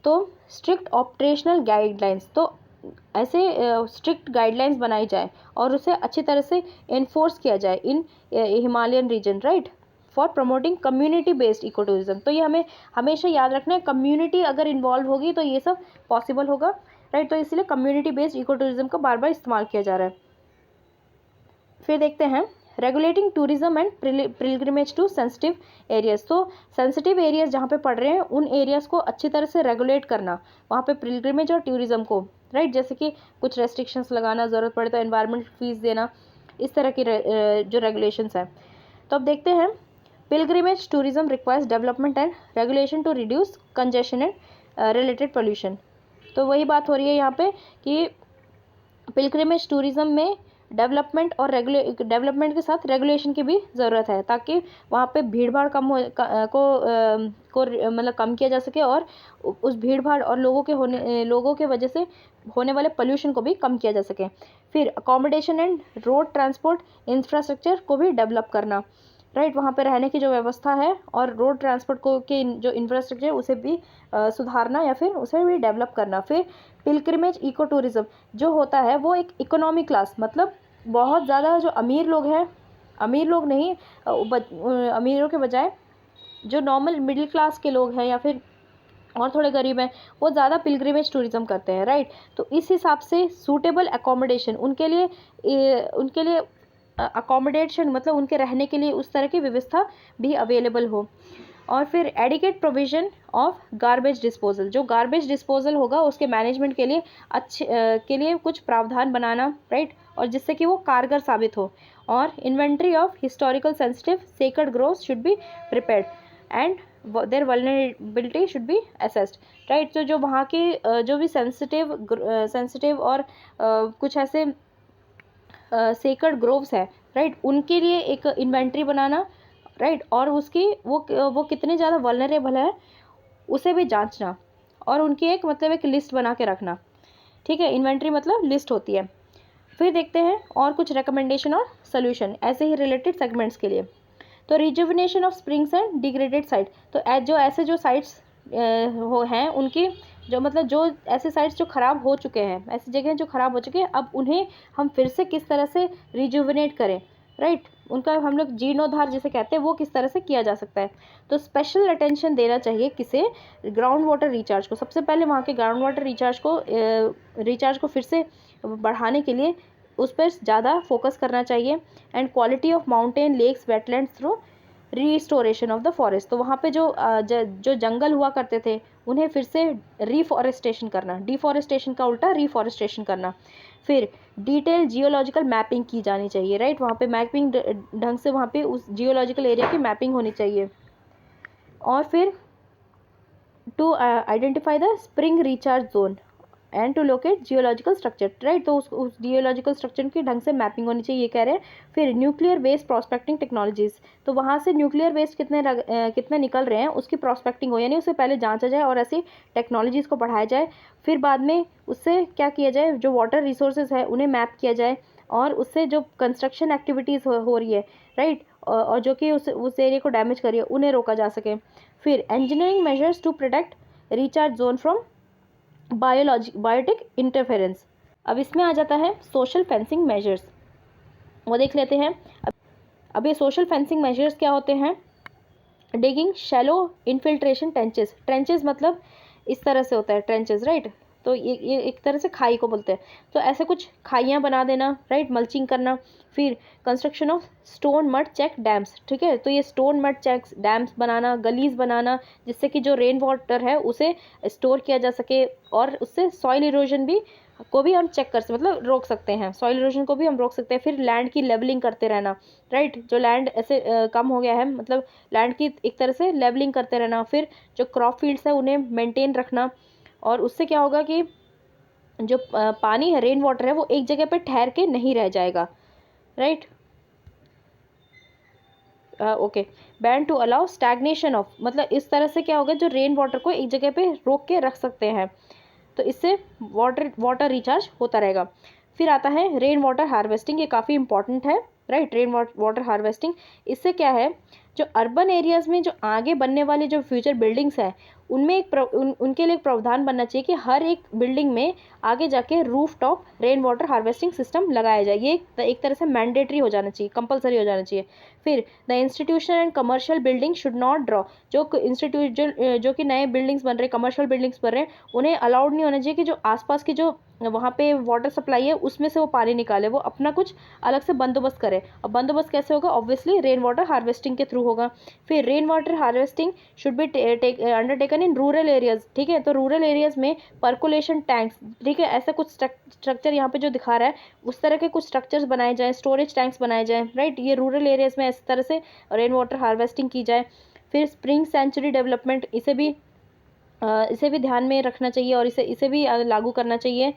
तो स्ट्रिक्ट ऑपरेशनल गाइडलाइंस, तो ऐसे स्ट्रिक्ट गाइडलाइंस बनाई जाए और उसे अच्छी तरह से इन्फोर्स किया जाए in Himalayan region, right, for promoting community based eco tourism. तो ये हमें हमेशा याद रखना है, कम्युनिटी अगर इन्वॉल्व होगी तो ये सब पॉसिबल होगा, राइट, तो इसलिए कम्युनिटी बेस्ड इको टूरिज्म का बार बार इस्तेमाल किया जा रहा है। फिर देखते हैं regulating tourism and pilgrimage to sensitive areas. तो सेंसिटिव एरियाज जहाँ पे पड़ रहे हैं उन एरियाज़ को अच्छी तरह से रेगुलेट करना, वहाँ पे पिलग्रिमेज और टूरिज्म को, राइट, जैसे कि कुछ रेस्ट्रिक्शंस लगाना, ज़रूरत पड़े तो एनवायरमेंट फीस देना, इस तरह की जो रेगुलेशंस हैं। तो अब देखते हैं pilgrimage tourism requires development and regulation to reduce congestion and related pollution. तो वही बात हो रही है यहाँ पे कि पिलग्रिमेज टूरिज्म में डेवलपमेंट और डेवलपमेंट के साथ रेगुलेशन की भी ज़रूरत है, ताकि वहाँ पे भीड़ भाड़ कम हो को मतलब कम किया जा सके, और उस भीड़ भाड़ और लोगों के वजह से होने वाले पोल्यूशन को भी कम किया जा सके। फिर accommodation and road transport infrastructure को भी डेवलप करना, राइट, वहाँ पे रहने की जो व्यवस्था है और रोड ट्रांसपोर्ट को के जो इंफ्रास्ट्रक्चर है उसे भी सुधारना या फिर उसे भी डेवलप करना। फिर पिलग्रिमेज इको टूरिज्म जो होता है वो एक इकोनॉमी क्लास, मतलब बहुत ज़्यादा जो अमीर लोग हैं, अमीर लोग नहीं, अमीरों के बजाय जो नॉर्मल मिडिल क्लास के लोग हैं या फिर और थोड़े गरीब हैं, वो ज़्यादा पिलग्रिमेज टूरिज्म करते हैं, राइट। तो इस हिसाब से सूटेबल अकोमोडेशन उनके लिए अकोमोडेशन मतलब उनके रहने के लिए उस तरह की व्यवस्था भी अवेलेबल हो। और फिर adequate provision of garbage disposal, जो गार्बेज डिस्पोजल होगा उसके मैनेजमेंट के लिए के लिए कुछ प्रावधान बनाना, राइट, और जिससे कि वो कारगर साबित हो। और inventory of historical sensitive sacred groves should be prepared and their vulnerability should be assessed, right. तो जो वहाँ के जो भी सेंसिटिव और कुछ ऐसे सेक्रेड ग्रोव्स है, राइट, उनके लिए एक इन्वेंट्री बनाना, राइट, और उसकी वो कितने ज़्यादा वल्नरेबल है उसे भी जांचना, और उनकी एक लिस्ट बना के रखना, ठीक है। इन्वेंट्री मतलब लिस्ट होती है। फिर देखते हैं और कुछ रिकमेंडेशन और सोल्यूशन ऐसे ही रिलेटेड सेगमेंट्स के लिए। तो rejuvenation of springs and degraded site, तो ऐसे जो साइट्स हैं उनकी जो ऐसे साइट्स जो ख़राब हो चुके हैं, ऐसी जगह जो ख़राब हो चुके हैं, अब उन्हें हम फिर से किस तरह से रिजुविनेट करें, राइट, उनका हम लोग जीर्णोद्धार जिसे कहते हैं वो किस तरह से किया जा सकता है। तो स्पेशल अटेंशन देना चाहिए किसे, ग्राउंड वाटर रिचार्ज को। सबसे पहले वहाँ के ग्राउंड वाटर रिचार्ज को फिर से बढ़ाने के लिए उस पर ज़्यादा फोकस करना चाहिए। And quality of mountain lakes wetlands through restoration of the forest, तो वहाँ पे जो जंगल हुआ करते थे उन्हें फिर से रिफॉरेस्टेशन करना, डिफॉरेस्टेशन का उल्टा रिफॉरेस्टेशन करना। फिर डिटेल जियोलॉजिकल मैपिंग की जानी चाहिए, राइट, वहाँ पे मैपिंग ढंग से वहाँ पे उस जियोलॉजिकल एरिया की मैपिंग होनी चाहिए। और फिर to identify the spring recharge zone and to locate geological structure, right, तो उस जियोलॉजिकल स्ट्रक्चर की ढंग से मैपिंग होनी चाहिए, ये कह रहे हैं। फिर न्यूक्लियर वेस्ट प्रोस्पेक्टिंग टेक्नोलॉजीज़, तो वहाँ से न्यूक्लियर वेस्ट कितने निकल रहे हैं उसकी प्रोस्पेक्टिंग हो, यानी उसे पहले जांचा जाए और ऐसी टेक्नोलॉजीज़ को बढ़ाया जाए। फिर बाद में उससे क्या किया जाए, जो वाटर रिसोर्सेज है उन्हें मैप किया जाए, और उससे जो कंस्ट्रक्शन एक्टिविटीज़ हो रही है, राइट, और जो कि उस एरिया को डैमेज कर रही है उन्हें रोका जा सके। फिर engineering measures to protect recharge zone from biotic interference. अब इसमें आ जाता है सोशल फेंसिंग मेजर्स, वो देख लेते हैं। अब ये सोशल फेंसिंग मेजर्स क्या होते हैं। डिगिंग शैलो इनफिल्ट्रेशन ट्रेंचेस मतलब इस तरह से होता है ट्रेंचेस, राइट, तो ये एक तरह से खाई को बोलते हैं। तो ऐसे कुछ खाइयाँ बना देना, राइट, मल्चिंग करना। फिर construction of stone mud check dams, ठीक है, तो ये स्टोन मड चेक डैम्स बनाना, गलीज बनाना, जिससे कि जो रेन वाटर है उसे स्टोर किया जा सके, और उससे सॉइल इरोजन को भी हम चेक कर सकते, मतलब रोक सकते हैं, सॉइल इरोजन को भी हम रोक सकते हैं। फिर लैंड की लेवलिंग करते रहना, राइट, जो लैंड ऐसे कम हो गया है, मतलब लैंड की एक तरह से लेवलिंग करते रहना। फिर जो क्रॉप फील्ड्स है उन्हें मेंटेन रखना, और उससे क्या होगा कि जो पानी है, रेन वाटर है, वो एक जगह पे ठहर के नहीं रह जाएगा, right. Okay, ban to allow stagnation of, मतलब इस तरह से क्या होगा, जो रेन वाटर को एक जगह पे रोक के रख सकते हैं, तो इससे वाटर रिचार्ज होता रहेगा। फिर आता है रेन वाटर हार्वेस्टिंग, ये काफ़ी इंपॉर्टेंट है, राइट, रेन वाटर हार्वेस्टिंग। इससे क्या है, जो अर्बन एरियाज़ में जो आगे बनने वाली जो फ्यूचर बिल्डिंग्स हैं उनमें उनके लिए एक प्रावधान बनना चाहिए कि हर एक बिल्डिंग में आगे जाके roof top rain water harvesting system लगाया जाए। ये एक तरह से मैंडेटरी हो जाना चाहिए, कंपलसरी हो जाना चाहिए। फिर the institution and commercial building should not draw, जो जो कि नए बिल्डिंग्स बन रहे, कमर्शियल बिल्डिंग्स बन रहे हैं, उन्हें अलाउड नहीं होना चाहिए कि जो आसपास की जो वहाँ पे वाटर सप्लाई है उसमें से वो पानी निकाले, वो अपना कुछ अलग से बंदोबस्त करे। अब बंदोबस्त कैसे होगा? ऑब्वियसली रेन वाटर हार्वेस्टिंग के थ्रू होगा। फिर rain water harvesting should be undertaken in rural areas, ठीक है। तो रूरल एरियाज में पर्कुलेशन टैंक्स, ठीक है, ऐसा कुछ स्ट्रक्चर यहाँ पे जो दिखा रहा है उस तरह के कुछ स्ट्रक्चर्स बनाए जाएँ, स्टोरेज टैंक्स बनाए जाएँ, राइट। ये रूरल एरियाज में इस तरह से रेन वाटर हार्वेस्टिंग की जाए। फिर स्प्रिंग सेंचुरी डेवलपमेंट, इसे भी ध्यान में रखना चाहिए और इसे भी लागू करना चाहिए,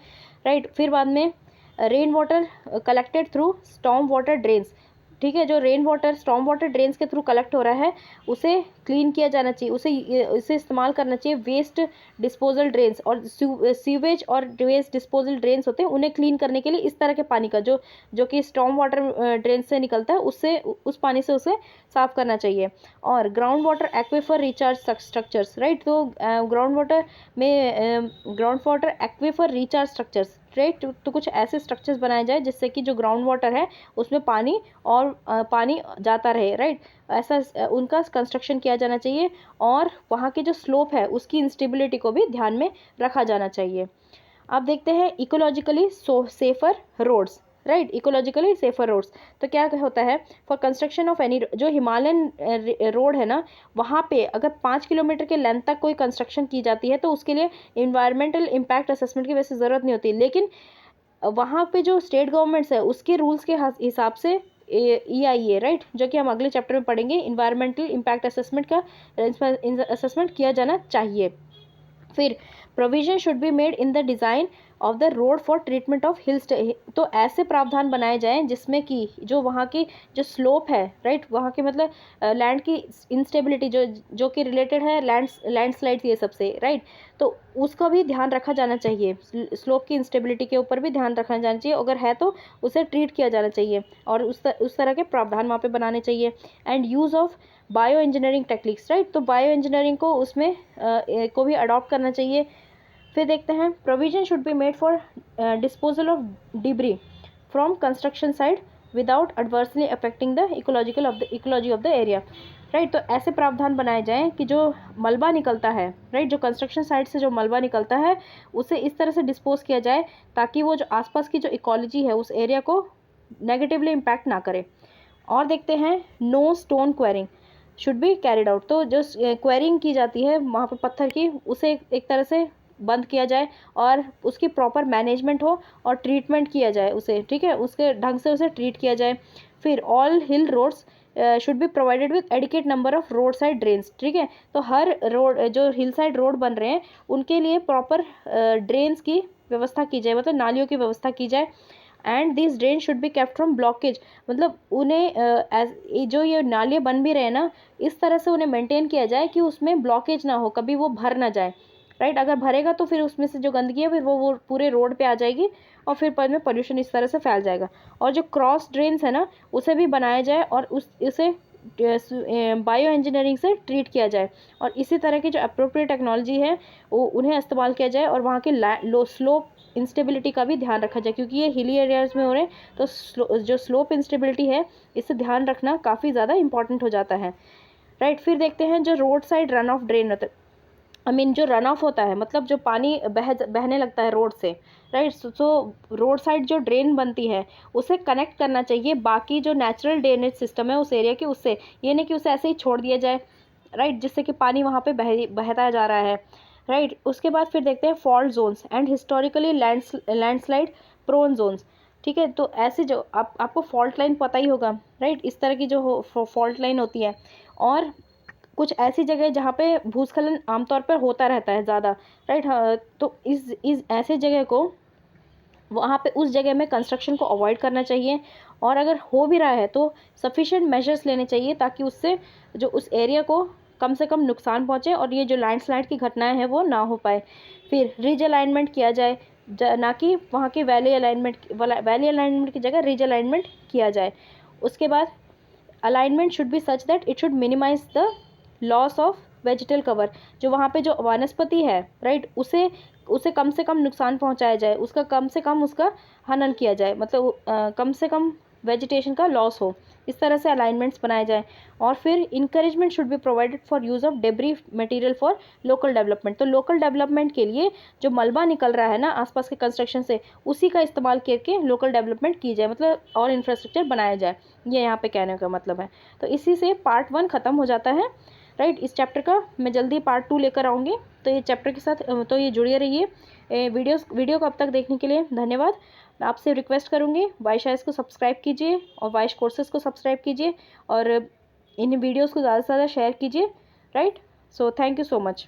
राइट। फिर बाद में rain water collected through storm water drains, ठीक है, जो rain water storm water drains के थ्रू कलेक्ट हो रहा है उसे क्लीन किया जाना चाहिए, उसे इस्तेमाल करना चाहिए। वेस्ट डिस्पोजल ड्रेन्स और सीवेज और वेस्ट डिस्पोजल ड्रेन्स होते हैं, उन्हें क्लीन करने के लिए इस तरह के पानी का जो कि स्टॉर्म वाटर ड्रेन से निकलता है, उस पानी से उसे साफ करना चाहिए। और ground water aquifer recharge structures, right. तो ground water aquifer recharge structures, right. तो कुछ ऐसे स्ट्रक्चर्स बनाए जाए जिससे कि जो ग्राउंड वाटर है उसमें पानी जाता रहे, राइट। ऐसा उनका कंस्ट्रक्शन किया जाना चाहिए। और वहाँ की जो स्लोप है उसकी इंस्टेबिलिटी को भी ध्यान में रखा जाना चाहिए। अब देखते हैं ecologically safer roads, right. Ecologically safer roads, तो क्या होता है? फॉर कंस्ट्रक्शन ऑफ एनी, जो हिमालयन रोड है ना, वहाँ पे अगर 5 किलोमीटर के लेंथ तक कोई कंस्ट्रक्शन की जाती है तो उसके लिए इन्वायरमेंटल इम्पैक्ट असेसमेंट की वैसे ज़रूरत नहीं होती, लेकिन वहाँ पे जो स्टेट गवर्नमेंट्स है उसके रूल्स के हिसाब से EIA, राइट, जो कि हम अगले चैप्टर में पढ़ेंगे, इन्वायरमेंटल इम्पैक्ट असेसमेंट का असेसमेंट किया जाना चाहिए। फिर provision should be made in the design of the road for treatment of hills, तो ऐसे प्रावधान बनाए जाएं जिसमें कि जो वहाँ की जो स्लोप है, राइट, वहाँ की मतलब लैंड की इंस्टेबिलिटी जो कि रिलेटेड है लैंडस्लाइड्स ये सबसे, राइट, तो उसका भी ध्यान रखा जाना चाहिए। स्लोप की इंस्टेबिलिटी के ऊपर भी ध्यान रखा जाना चाहिए, अगर है तो उसे ट्रीट किया जाना चाहिए और उस तरह के प्रावधान वहाँ पे बनाने चाहिए। And use of bio engineering techniques, right, तो बायो इंजीनियरिंग को उसमें को भी अडॉप्ट करना चाहिए। फिर देखते हैं provision should be made for disposal of debris from construction site without adversely affecting the ecology of the area, right. तो ऐसे प्रावधान बनाए जाएं कि जो मलबा निकलता है, राइट, जो कंस्ट्रक्शन साइट से जो मलबा निकलता है उसे इस तरह से डिस्पोज किया जाए ताकि वो जो आसपास की जो इकोलॉजी है उस एरिया को नेगेटिवली इम्पैक्ट ना करे। और देखते हैं no stone quarrying should be carried out, तो जो क्वेरिंग की जाती है वहाँ पर पत्थर की, उसे एक तरह से बंद किया जाए और उसकी प्रॉपर मैनेजमेंट हो और ट्रीटमेंट किया जाए उसे, ठीक है, उसके ढंग से उसे ट्रीट किया जाए। फिर all hill roads should be provided with adequate number of roadside drains, ठीक है, तो हर रोड जो हिल साइड रोड बन रहे हैं उनके लिए प्रॉपर ड्रेन्स की व्यवस्था की जाए, मतलब नालियों की व्यवस्था की जाए। And this drain should be kept from blockage, मतलब उन्हें जो ये नालियाँ बन भी रहे हैं ना, इस तरह से उन्हें मेंटेन किया जाए कि उसमें ब्लॉकेज ना हो, कभी वो भर ना जाए, राइट। अगर भरेगा तो फिर उसमें से जो गंदगी है फिर वो पूरे रोड पे आ जाएगी और फिर बाद में पोल्यूशन इस तरह से फैल जाएगा। और जो क्रॉस ड्रेन्स है ना उसे भी बनाया जाए और उसे बायो इंजीनियरिंग से ट्रीट किया जाए और इसी तरह की जो अप्रोप्रिएट टेक्नोलॉजी है उन्हें इस्तेमाल किया जाए और वहाँ के लो स्लोप इंस्टेबिलिटी का भी ध्यान रखा जाए, क्योंकि ये हिली एरियाज में हो रहे हैं तो जो स्लोप इंस्टेबिलिटी है इससे ध्यान रखना काफ़ी ज़्यादा इंपॉर्टेंट हो जाता है, राइट। फिर देखते हैं जो road side run of drain होता है, जो रन ऑफ होता है मतलब जो पानी बहने लगता है रोड से, राइट, सो रोड साइड जो ड्रेन बनती है उसे कनेक्ट करना चाहिए बाकी जो नेचुरल ड्रेनेज सिस्टम है उस एरिया के उससे, ये नहीं कि उसे ऐसे ही छोड़ दिया जाए, राइट, जिससे कि पानी वहाँ पे बहता जा रहा है, राइट। उसके बाद फिर देखते हैं fault zones and historically landslide prone zones, ठीक है, तो ऐसे जो आपको फॉल्ट लाइन पता ही होगा, राइट, इस तरह की जो फॉल्ट लाइन होती है और कुछ ऐसी जगह जहाँ पे भूस्खलन आमतौर पर होता रहता है ज़्यादा, राइट, हाँ, तो इस ऐसे जगह को वहाँ पे उस जगह में कंस्ट्रक्शन को अवॉइड करना चाहिए और अगर हो भी रहा है तो सफिशिएंट मेजर्स लेने चाहिए ताकि उससे जो उस एरिया को कम से कम नुकसान पहुँचे और ये जो लैंडस्लाइड की घटनाएं हैं वो ना हो पाए। फिर रिज अलाइनमेंट किया जाए, ना कि वहाँ की वैली अलाइनमेंट की जगह रिज अलाइनमेंट किया जाए। उसके बाद alignment should be such that it should minimise the loss of vegetal cover, जो वहाँ पे जो वनस्पति है, राइट, उसे उसे कम से कम नुकसान पहुँचाया जाए, उसका कम से कम उसका हनन किया जाए, मतलब कम से कम वेजिटेशन का लॉस हो, इस तरह से अलाइनमेंट्स बनाए जाएँ। और फिर encouragement should be provided for use of debris material for local development. तो लोकल डेवलपमेंट के लिए जो मलबा निकल रहा है ना आसपास के कंस्ट्रक्शन से, उसी का इस्तेमाल करके लोकल डेवलपमेंट की जाए, मतलब और इंफ्रास्ट्रक्चर बनाया जाए, ये यहाँ पे कहने का मतलब है। तो इसी से पार्ट 1 ख़त्म हो जाता है, राइट। इस चैप्टर का मैं जल्दी पार्ट 2 लेकर आऊँगी, तो ये चैप्टर के साथ तो ये जुड़े रहिए। वीडियो को अब तक देखने के लिए धन्यवाद। मैं आपसे रिक्वेस्ट करूँगी वाइश को सब्सक्राइब कीजिए और वाइश कोर्सेज़ को सब्सक्राइब कीजिए और इन वीडियोज़ को ज़्यादा से ज़्यादा शेयर कीजिए, right. So thank you so much.